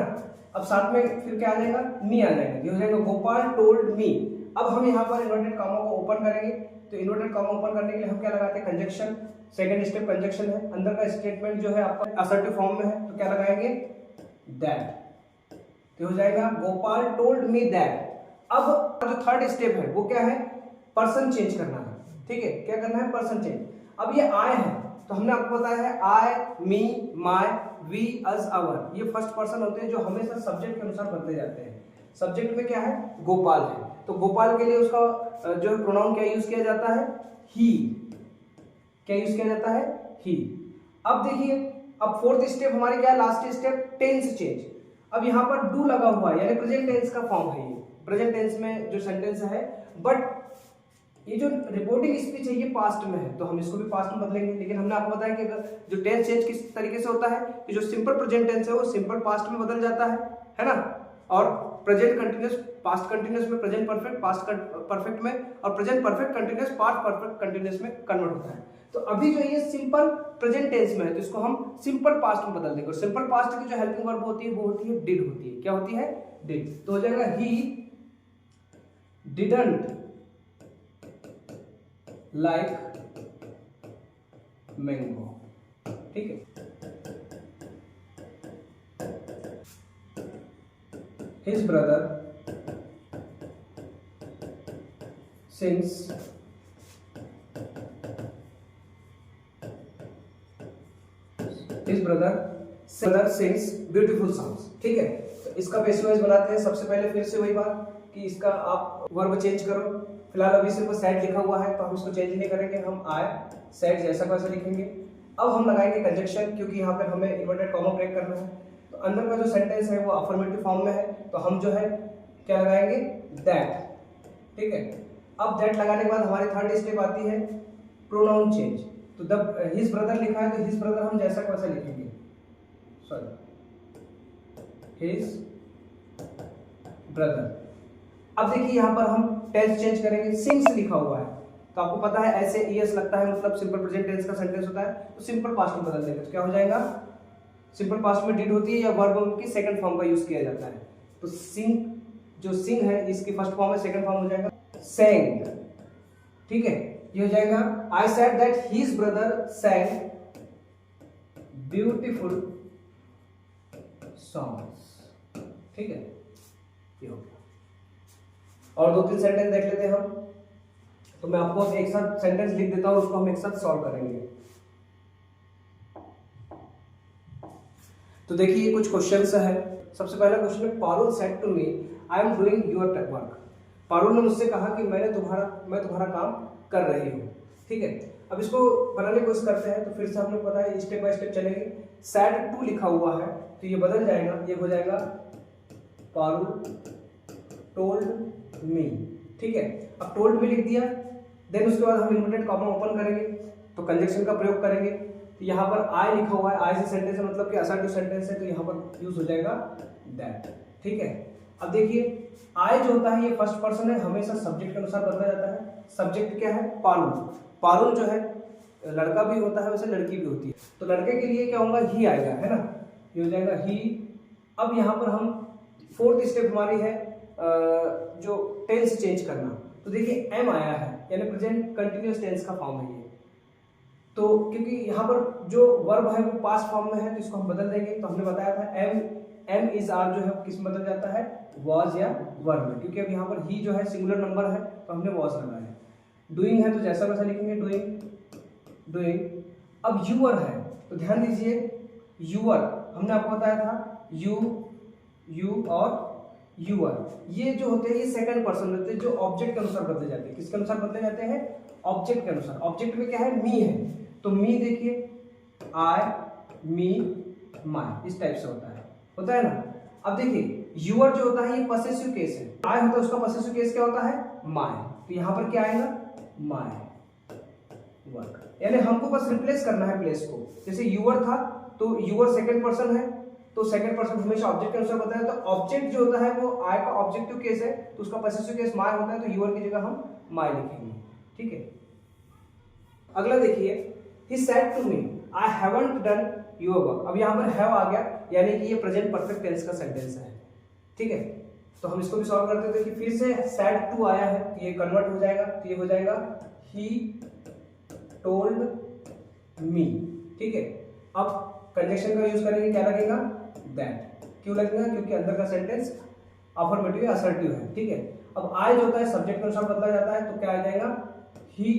अब साथ में फिर क्या आ जाएगा, मी आ जाएगा, ये हो जाएगा गोपाल टोल्ड मी। अब हम यहाँ पर इन्वर्टेड कॉमा को ओपन करेंगे, तो इन्वर्टेड कॉमा ओपन करने के लिए हम क्या लगाते हैं, कंजक्शन। सेकंड स्टेप कंजक्शन है, अंदर का स्टेटमेंट जो है आपका असर्टिव फॉर्म में है, तो क्या लगाएंगे, दैट। तो हो जाएगा गोपाल टोल्ड मी दैट। अब जो थर्ड स्टेप है वो क्या है, पर्सन चेंज करना है। ठीक है, क्या करना है, पर्सन चेंज। अब ये आए हैं तो हमने आपको बताया है आई, me, my, we, us, our, ये फर्स्ट पर्सन होते हैं जो हमेशा सब्जेक्ट के अनुसार बदले जाते हैं। सब्जेक्ट में क्या है, गोपाल है, तो गोपाल के लिए उसका जो है प्रोनाउन क्या यूज किया जाता है, ही। क्या यूज किया जाता है, ही। अब देखिए, अब फोर्थ स्टेप हमारी क्या है, लास्ट स्टेप, टेंस चेंज। अब यहाँ पर डू लगा हुआ है, यानी प्रेजेंट टेंस का फॉर्म है ये, प्रेजेंट टेंस में जो सेंटेंस है, बट ये जो रिपोर्टिंग स्पीच है ये पास्ट में है, तो हम इसको भी पास्ट में बदलेंगे। लेकिन हमने आपको बताया कि अगर जो टेंस चेंज किस तरीके से होता है कि जो सिंपल प्रेजेंट टेंस है वो सिंपल पास्ट में बदल जाता है ना, और प्रेजेंट कंटिन्यूअस पास्ट कंटिन्यूअस में, प्रेजेंट परफेक्ट पास्ट परफेक्ट में, और present perfect continuous past perfect continuous में कन्वर्ट होता है। तो अभी जो ये सिंपल प्रेजेंट टेंस में है तो इसको हम सिंपल पास्ट में बदल देंगे। और सिंपल पास्ट की जो हेल्पिंग वर्ब होती है वो होती है डिड होती है। क्या होती है, डिड। तो हो जाएगा ही डिडंट लाइक मैंगो। ठीक है, his brother sings beautiful songs। ठीक है, तो इसका बेसिक वाइज बनाते हैं। सबसे पहले फिर से वही बात कि इसका आप वर्ब चेंज करो। फिलहाल अभी सिर्फ सैड लिखा हुआ है तो हम इसको चेंज नहीं करेंगे, हम आए सैड जैसा वैसा लिखेंगे। अब हम लगाएंगे कंजक्शन, क्योंकि यहाँ पर हमें इन्वर्टेड कॉमा ब्रेक करना है। तो अंदर का जो सेंटेंस है वो अफर्मेटिव फॉर्म में है, तो हम जो है क्या लगाएंगे, दैट। ठीक है, अब दैट लगाने के बाद हमारी थर्ड स्टेप आती है प्रोनाउन चेंज। तो जब हिज ब्रदर लिखा है तो हिज ब्रदर हम जैसा वैसा लिखेंगे, सॉरी हिज ब्रदर। अब देखिए यहाँ पर हम टेंस चेंज करेंगे, सिंग्स लिखा हुआ है तो आपको पता है ऐसे ईएस लगता है, मतलब सिंपल प्रेजेंट टेंस का सेंटेंस होता है, तो सिंपल पास्ट में बदल देंगे। तो क्या हो जाएगा, सिंपल पास्ट में डिड होती है या वर्ब की सेकंड फॉर्म का यूज किया जाता है। तो सिंग, जो सिंग है इसकी फर्स्ट फॉर्म है, सेकंड फॉर्म हो जाएगा sang। ठीक है, ये हो जाएगा I said that his brother sang beautiful songs. ठीक है, ये हो गया। और दो तीन सेंटेंस देख लेते हैं हम। तो मैं आपको एक साथ सेंटेंस लिख देता हूं, उसको हम एक साथ सॉल्व करेंगे। तो देखिए कुछ क्वेश्चंस है। सबसे पहला क्वेश्चन है, Parul said to me I am doing your work. Parul ने मुझसे कहा कि मैं तुम्हारा काम कर रही हूँ। ठीक है, अब इसको बनाने की कोशिश करते हैं। तो फिर से हम लोग पता है स्टेप बाय स्टेप चलेंगे। सैड टू लिखा हुआ है तो ये बदल जाएगा, ये हो जाएगा पारुल टोल्ड मी। ठीक है, अब टोल्ड मी लिख दिया, देन उसके बाद हम इन्वर्टेड कॉमा ओपन करेंगे तो कंजक्शन का प्रयोग करेंगे। तो यहाँ पर आई लिखा हुआ है, आई से सेंटेंस है, मतलब कि असर्टिव सेंटेंस है, तो यहाँ पर यूज हो जाएगा दैट। ठीक है, अब देखिए आई जो होता है ये फर्स्ट पर्सन है, हमेशा सब्जेक्ट के अनुसार बदला जाता है। सब्जेक्ट क्या है, पारुल। पारुल जो है लड़का भी होता है, वैसे लड़की भी होती है। तो लड़के के लिए क्या होगा, ही आएगा, है ना, ये हो जाएगा ही। अब यहाँ पर हम फोर्थ स्टेप हमारी है जो टेंस चेंज करना। तो देखिए एम आया है, यानी प्रेजेंट कंटिन्यूअस टेंस का फॉर्म है ये। तो क्योंकि यहाँ पर जो वर्ब है वो पास्ट फॉर्म में है तो इसको हम बदल देंगे। तो हमने बताया था एम इज आर जो है किस में बदल जाता है, वॉज या वर में, क्योंकि अब यहाँ पर ही जो है सिंगुलर नंबर है तो हमने वॉज लगाया है। डूइंग है तो जैसा वैसा लिखेंगे, डूइंग। अब यूअर है तो ध्यान दीजिए, यूअर हमने आपको बताया था यू और यूअर, ये जो होते हैं ये सेकंड पर्सन होते हैं जो ऑब्जेक्ट के अनुसार बदले जाते हैं। किसके अनुसार बदले जाते हैं, ऑब्जेक्ट के अनुसार। ऑब्जेक्ट में क्या है, मी है, तो मी देखिए आई, मी, माय, इस टाइप से होता है ना। अब देखिए यूअर जो होता है ये पॉसेसिव केस है, आई होता है उसका पॉसेसिव केस क्या होता है, माय। तो यहाँ पर क्या आएगा, माय वर्क, यानी हमको बस रिप्लेस करना है प्लेस को। जैसे यूअर था तो यूअर सेकंड पर्सन है, तो सेकंड पर्सन हमेशा ऑब्जेक्ट के अनुसार बताया। तो ऑब्जेक्ट जो होता है वो आई का ऑब्जेक्टिव केस है तो उसका पॉसेसिव केस माय होता है, तो यूअर की जगह हम माय लिखेंगे। ठीक है, अगला देखिए, he said to me I haven't done your work. अब यहाँ पर हैव आ गया, यानी कि ये प्रेजेंट परफेक्ट टेंस का सेंटेंस है। ठीक है, तो हम इसको भी सॉल्व करते थे कि फिर से सेड टू आया है तो ये कन्वर्ट हो जाएगा, तो ये हो जाएगा ही टोल्ड मी। ठीक है, अब कंजक्शन का यूज करेंगे, क्या लगेगा, दैट। क्यों लगेगा, क्योंकि अंदर का सेंटेंस अफर्मेटिव या असर्टिव है। ठीक है, अब आई जो होता है सब्जेक्ट के अनुसार बदला जाता है तो क्या आ जाएगा, ही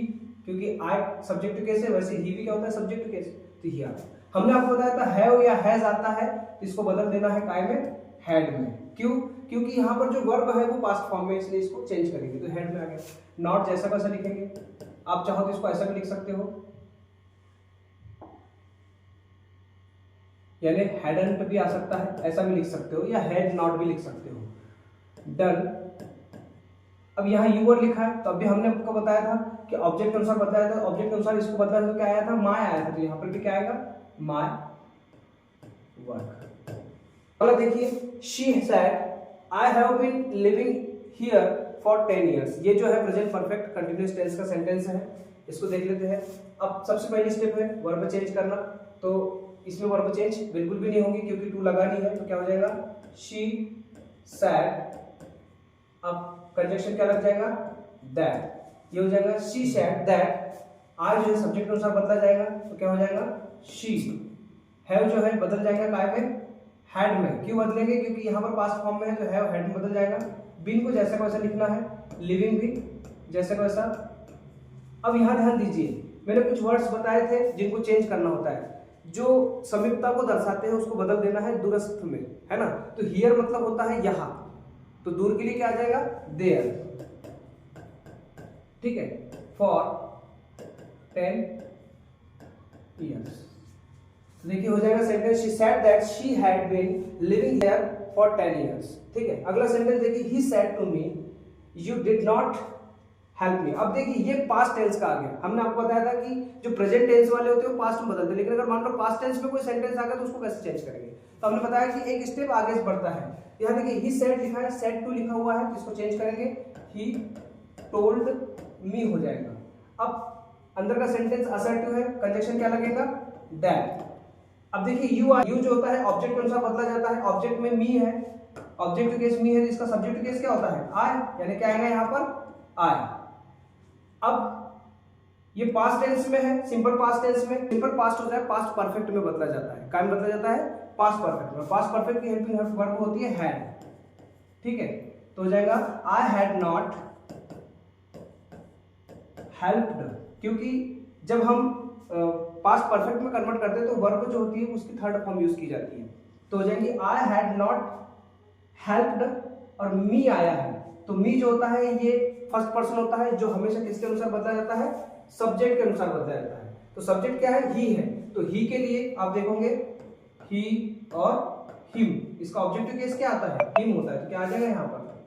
क्योंकि आई सब्जेक्ट टू केस है, वैसे ही भी क्या होता है सब्जेक्ट टू केस, तो ही आता है। हमने आपको बताया था हैव या हैज आता है, तो इसको बदल देना है काय में, हैड में। क्यों? क्योंकि यहाँ पर जो वर्ब है वो पास्ट फॉर्म में, इसलिए इसको चेंज करेंगे, तो हैड में आ गया। नॉट जैसा वैसा लिखेंगे, आप चाहो तो इसको ऐसा भी लिख सकते हो, यानी हैडंट भी आ सकता है, ऐसा भी लिख सकते हो, या हैड नॉट भी लिख सकते हो। डन। अब यहाँ यूवर लिखा है, तो अभी हमने आपको बताया था कि ऑब्जेक्ट के अनुसार बताया था, ऑब्जेक्ट के अनुसार इसको बदला तो क्या आया था, माय आया था, तो यहाँ पर भी क्या आएगा, माय वर्क। अगला देखिए, she said I have been living here for 10 years। ये जो है प्रेजेंट परफेक्ट कंटिन्यूअस टेंस का सेंटेंस है, इसको देख लेते हैं। अब सबसे पहली स्टेप है वर्ब चेंज करना, तो इसमें वर्ब चेंज बिल्कुल भी नहीं होगी क्योंकि टू लगा नहीं है, तो क्या हो जाएगा, शी सेड, अब कंजक्शन क्या लग जाएगा, दैट, ये हो जाएगा शी सेड दैट। आई जो है सब्जेक्ट के अनुसार बदला जाएगा, तो क्या हो जाएगा, शी। हैव जो है बदल जाएगा काय में, हैड में। क्यों बदलेंगे, क्योंकि यहाँ पर पास्ट फॉर्म में है, तो हैव हैड में बदल जाएगा। बीन को जैसा वैसा लिखना है, लिविंग भी जैसा वैसा। अब यहाँ ध्यान दीजिए, मैंने कुछ वर्ड्स बताए थे जिनको चेंज करना होता है, जो समीपता को दर्शाते हैं उसको बदल देना है दूरस्थ में, है ना। तो हियर मतलब होता है यहाँ, तो दूर के लिए क्या आ जाएगा, देयर, ठीक है, फॉर 10 years। तो देखिए हो जाएगा sentence, she said that she had been living there for 10 years। ठीक है, अगला सेंटेंस देखिए, he said to me you did not help me. अब देखिए ये पास्ट टेंस का आ गया। हमने आपको बताया था कि जो प्रेजेंट टेंस वाले होते हैं वो पास्ट में बदलते हैं, लेकिन अगर मान लो पास्ट टेंस में कोई सेंटेंस आ गया तो उसको कैसे चेंज करेंगे, तो हमने बताया कि एक स्टेप आगे बढ़ता है। यहाँ देखिए ही सेड लिखा है, सेड टू लिखा हुआ है, तो इसको चेंज करेंगे, ही टोल्ड मी हो जाएगा। अब अंदर का सेंटेंस असर्टिव है, कंजक्शन क्या लगेगा, दैट। अब देखिए यू जो होता है ऑब्जेक्ट के अनुसार बदला जाता है, ऑब्जेक्ट में मी है, ऑब्जेक्ट टू केस मी है, इसका सब्जेक्ट टू केस क्या होता है, आई, यानी क्या आएगा यहाँ पर, आई। अब ये पास्ट टेंस में है, सिंपल पास्ट टेंस में, सिंपल पास्ट होता है, पास्ट परफेक्ट में बदला जाता है, क्या में बदला जाता है, पास्ट परफेक्ट में। पास्ट परफेक्ट की हेल्पिंग वर्ब होती है हैड, ठीक है, तो हो जाएगा आई हैड नॉट हेल्प्ड। क्योंकि जब हम पास्ट परफेक्ट में कन्वर्ट करते हैं तो वर्ब जो होती है उसकी थर्ड फॉर्म यूज की जाती है, तो हो जाएंगे आई हैड नॉट हेल्प्ड, और मी आया है, तो मी जो होता है ये फर्स्ट पर्सन होता है, जो हमेशा किसके अनुसार बदला जाता है, सब्जेक्ट के अनुसार बदला जाता है। तो सब्जेक्ट क्या है, ही है, तो ही के लिए आप देखोगे ही और हिम, इसका ऑब्जेक्टिव केस क्या आता है, हिम होता है, तो क्या आ जाएगा यहाँ पर,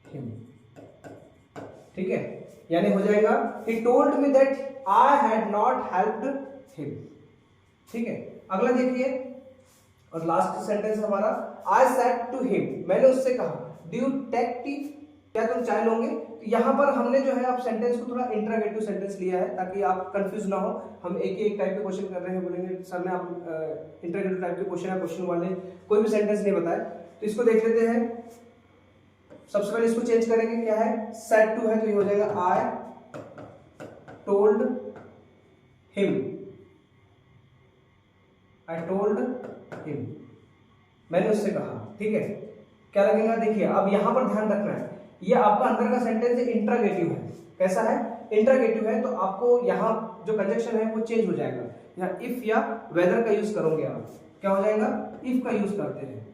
हिम, ठीक है, यानी हो जाएगा he told me that I had not helped him। ठीक है, अगला देखिए और लास्ट सेंटेंस हमारा, I said to him, मैंने उससे कहा, do you take tea, क्या तुम चाय लोगे। तो यहाँ पर हमने जो है आप सेंटेंस को थोड़ा इंटरोगेटिव सेंटेंस लिया है ताकि आप कंफ्यूज ना हो। हम एक टाइप के क्वेश्चन कर रहे हैं, बोलेंगे सर ने आप इंटरोगेटिव टाइप के क्वेश्चन है, क्वेश्चन वाले कोई भी सेंटेंस नहीं बताए, तो इसको देख लेते हैं। सबसे पहले इसको चेंज करेंगे, क्या है, सेड टू है, तो ये हो जाएगा I told him, I told him, मैंने उससे कहा, ठीक है, क्या लगेगा, देखिए अब यहां पर ध्यान रखना है, ये आपका अंदर का सेंटेंस इंटरोगेटिव है। कैसा है, इंटरोगेटिव है, तो आपको यहाँ जो कंजक्शन है वो चेंज हो जाएगा। यहाँ इफ या वेदर का यूज करोगे आप, क्या हो जाएगा, इफ का यूज करते हैं।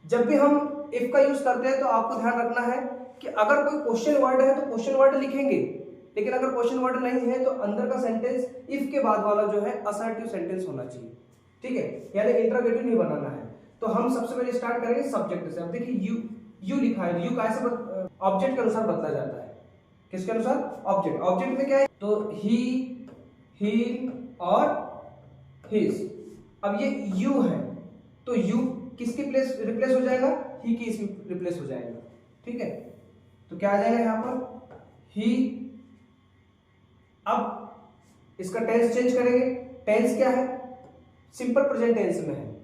जब भी हम इफ का यूज करते हैं तो आपको ध्यान रखना है कि अगर कोई क्वेश्चन वर्ड है तो क्वेश्चन वर्ड लिखेंगे, लेकिन अगर क्वेश्चन वर्ड नहीं है तो अंदर का सेंटेंस इफ के बाद वाला जो है असर्टिव सेंटेंस होना चाहिए, ठीक है, यानी इंटरोगेटिव नहीं बनाना है। तो हम सबसे पहले स्टार्ट करेंगे सब्जेक्ट से। अब देखिए यू लिखा है, यू कैसे ऑब्जेक्ट के अनुसार बदला जाता है, किसके अनुसार, ऑब्जेक्ट। ऑब्जेक्ट में क्या है, तो ही, और हिज। अब ये यू है, तो यू किसकी प्लेस रिप्लेस हो जाएगा, ही की इसमें रिप्लेस हो जाएगा, ठीक है, तो क्या आ जाएगा यहां पर, ही। अब इसका टेंस चेंज करेंगे, टेंस क्या है, सिंपल प्रेजेंट टेंस में है,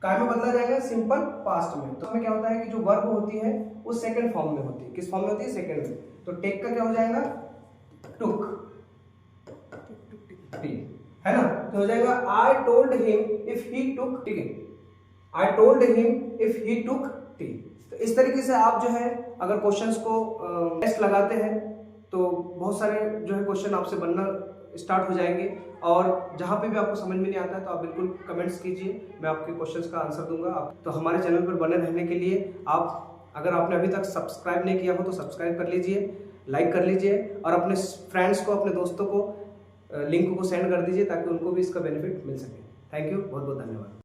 काय में बदला जाएगा, सिंपल पास्ट में। तो हमें क्या होता है कि जो वर्ब होती है वो सेकंड फॉर्म में होती है, किस फॉर्म में होती है, सेकंड में। तो टेक का क्या हो जाएगा, टुक, है ना, तो हो जाएगा I told him if he took, ठीक है, I told him if he took tea. तो इस तरीके से आप जो है अगर क्वेश्चंस को टेस्ट लगाते हैं तो बहुत सारे जो है क्वेश्चन आपसे बनना स्टार्ट हो जाएंगे, और जहाँ पे भी आपको समझ में नहीं आता है तो आप बिल्कुल कमेंट्स कीजिए, मैं आपके क्वेश्चंस का आंसर दूंगा। तो हमारे चैनल पर बने रहने के लिए आप, अगर आपने अभी तक सब्सक्राइब नहीं किया हो तो सब्सक्राइब कर लीजिए, लाइक कर लीजिए, और अपने फ्रेंड्स को, अपने दोस्तों को लिंक को सेंड कर दीजिए ताकि उनको भी इसका बेनिफिट मिल सके। थैंक यू, बहुत बहुत धन्यवाद।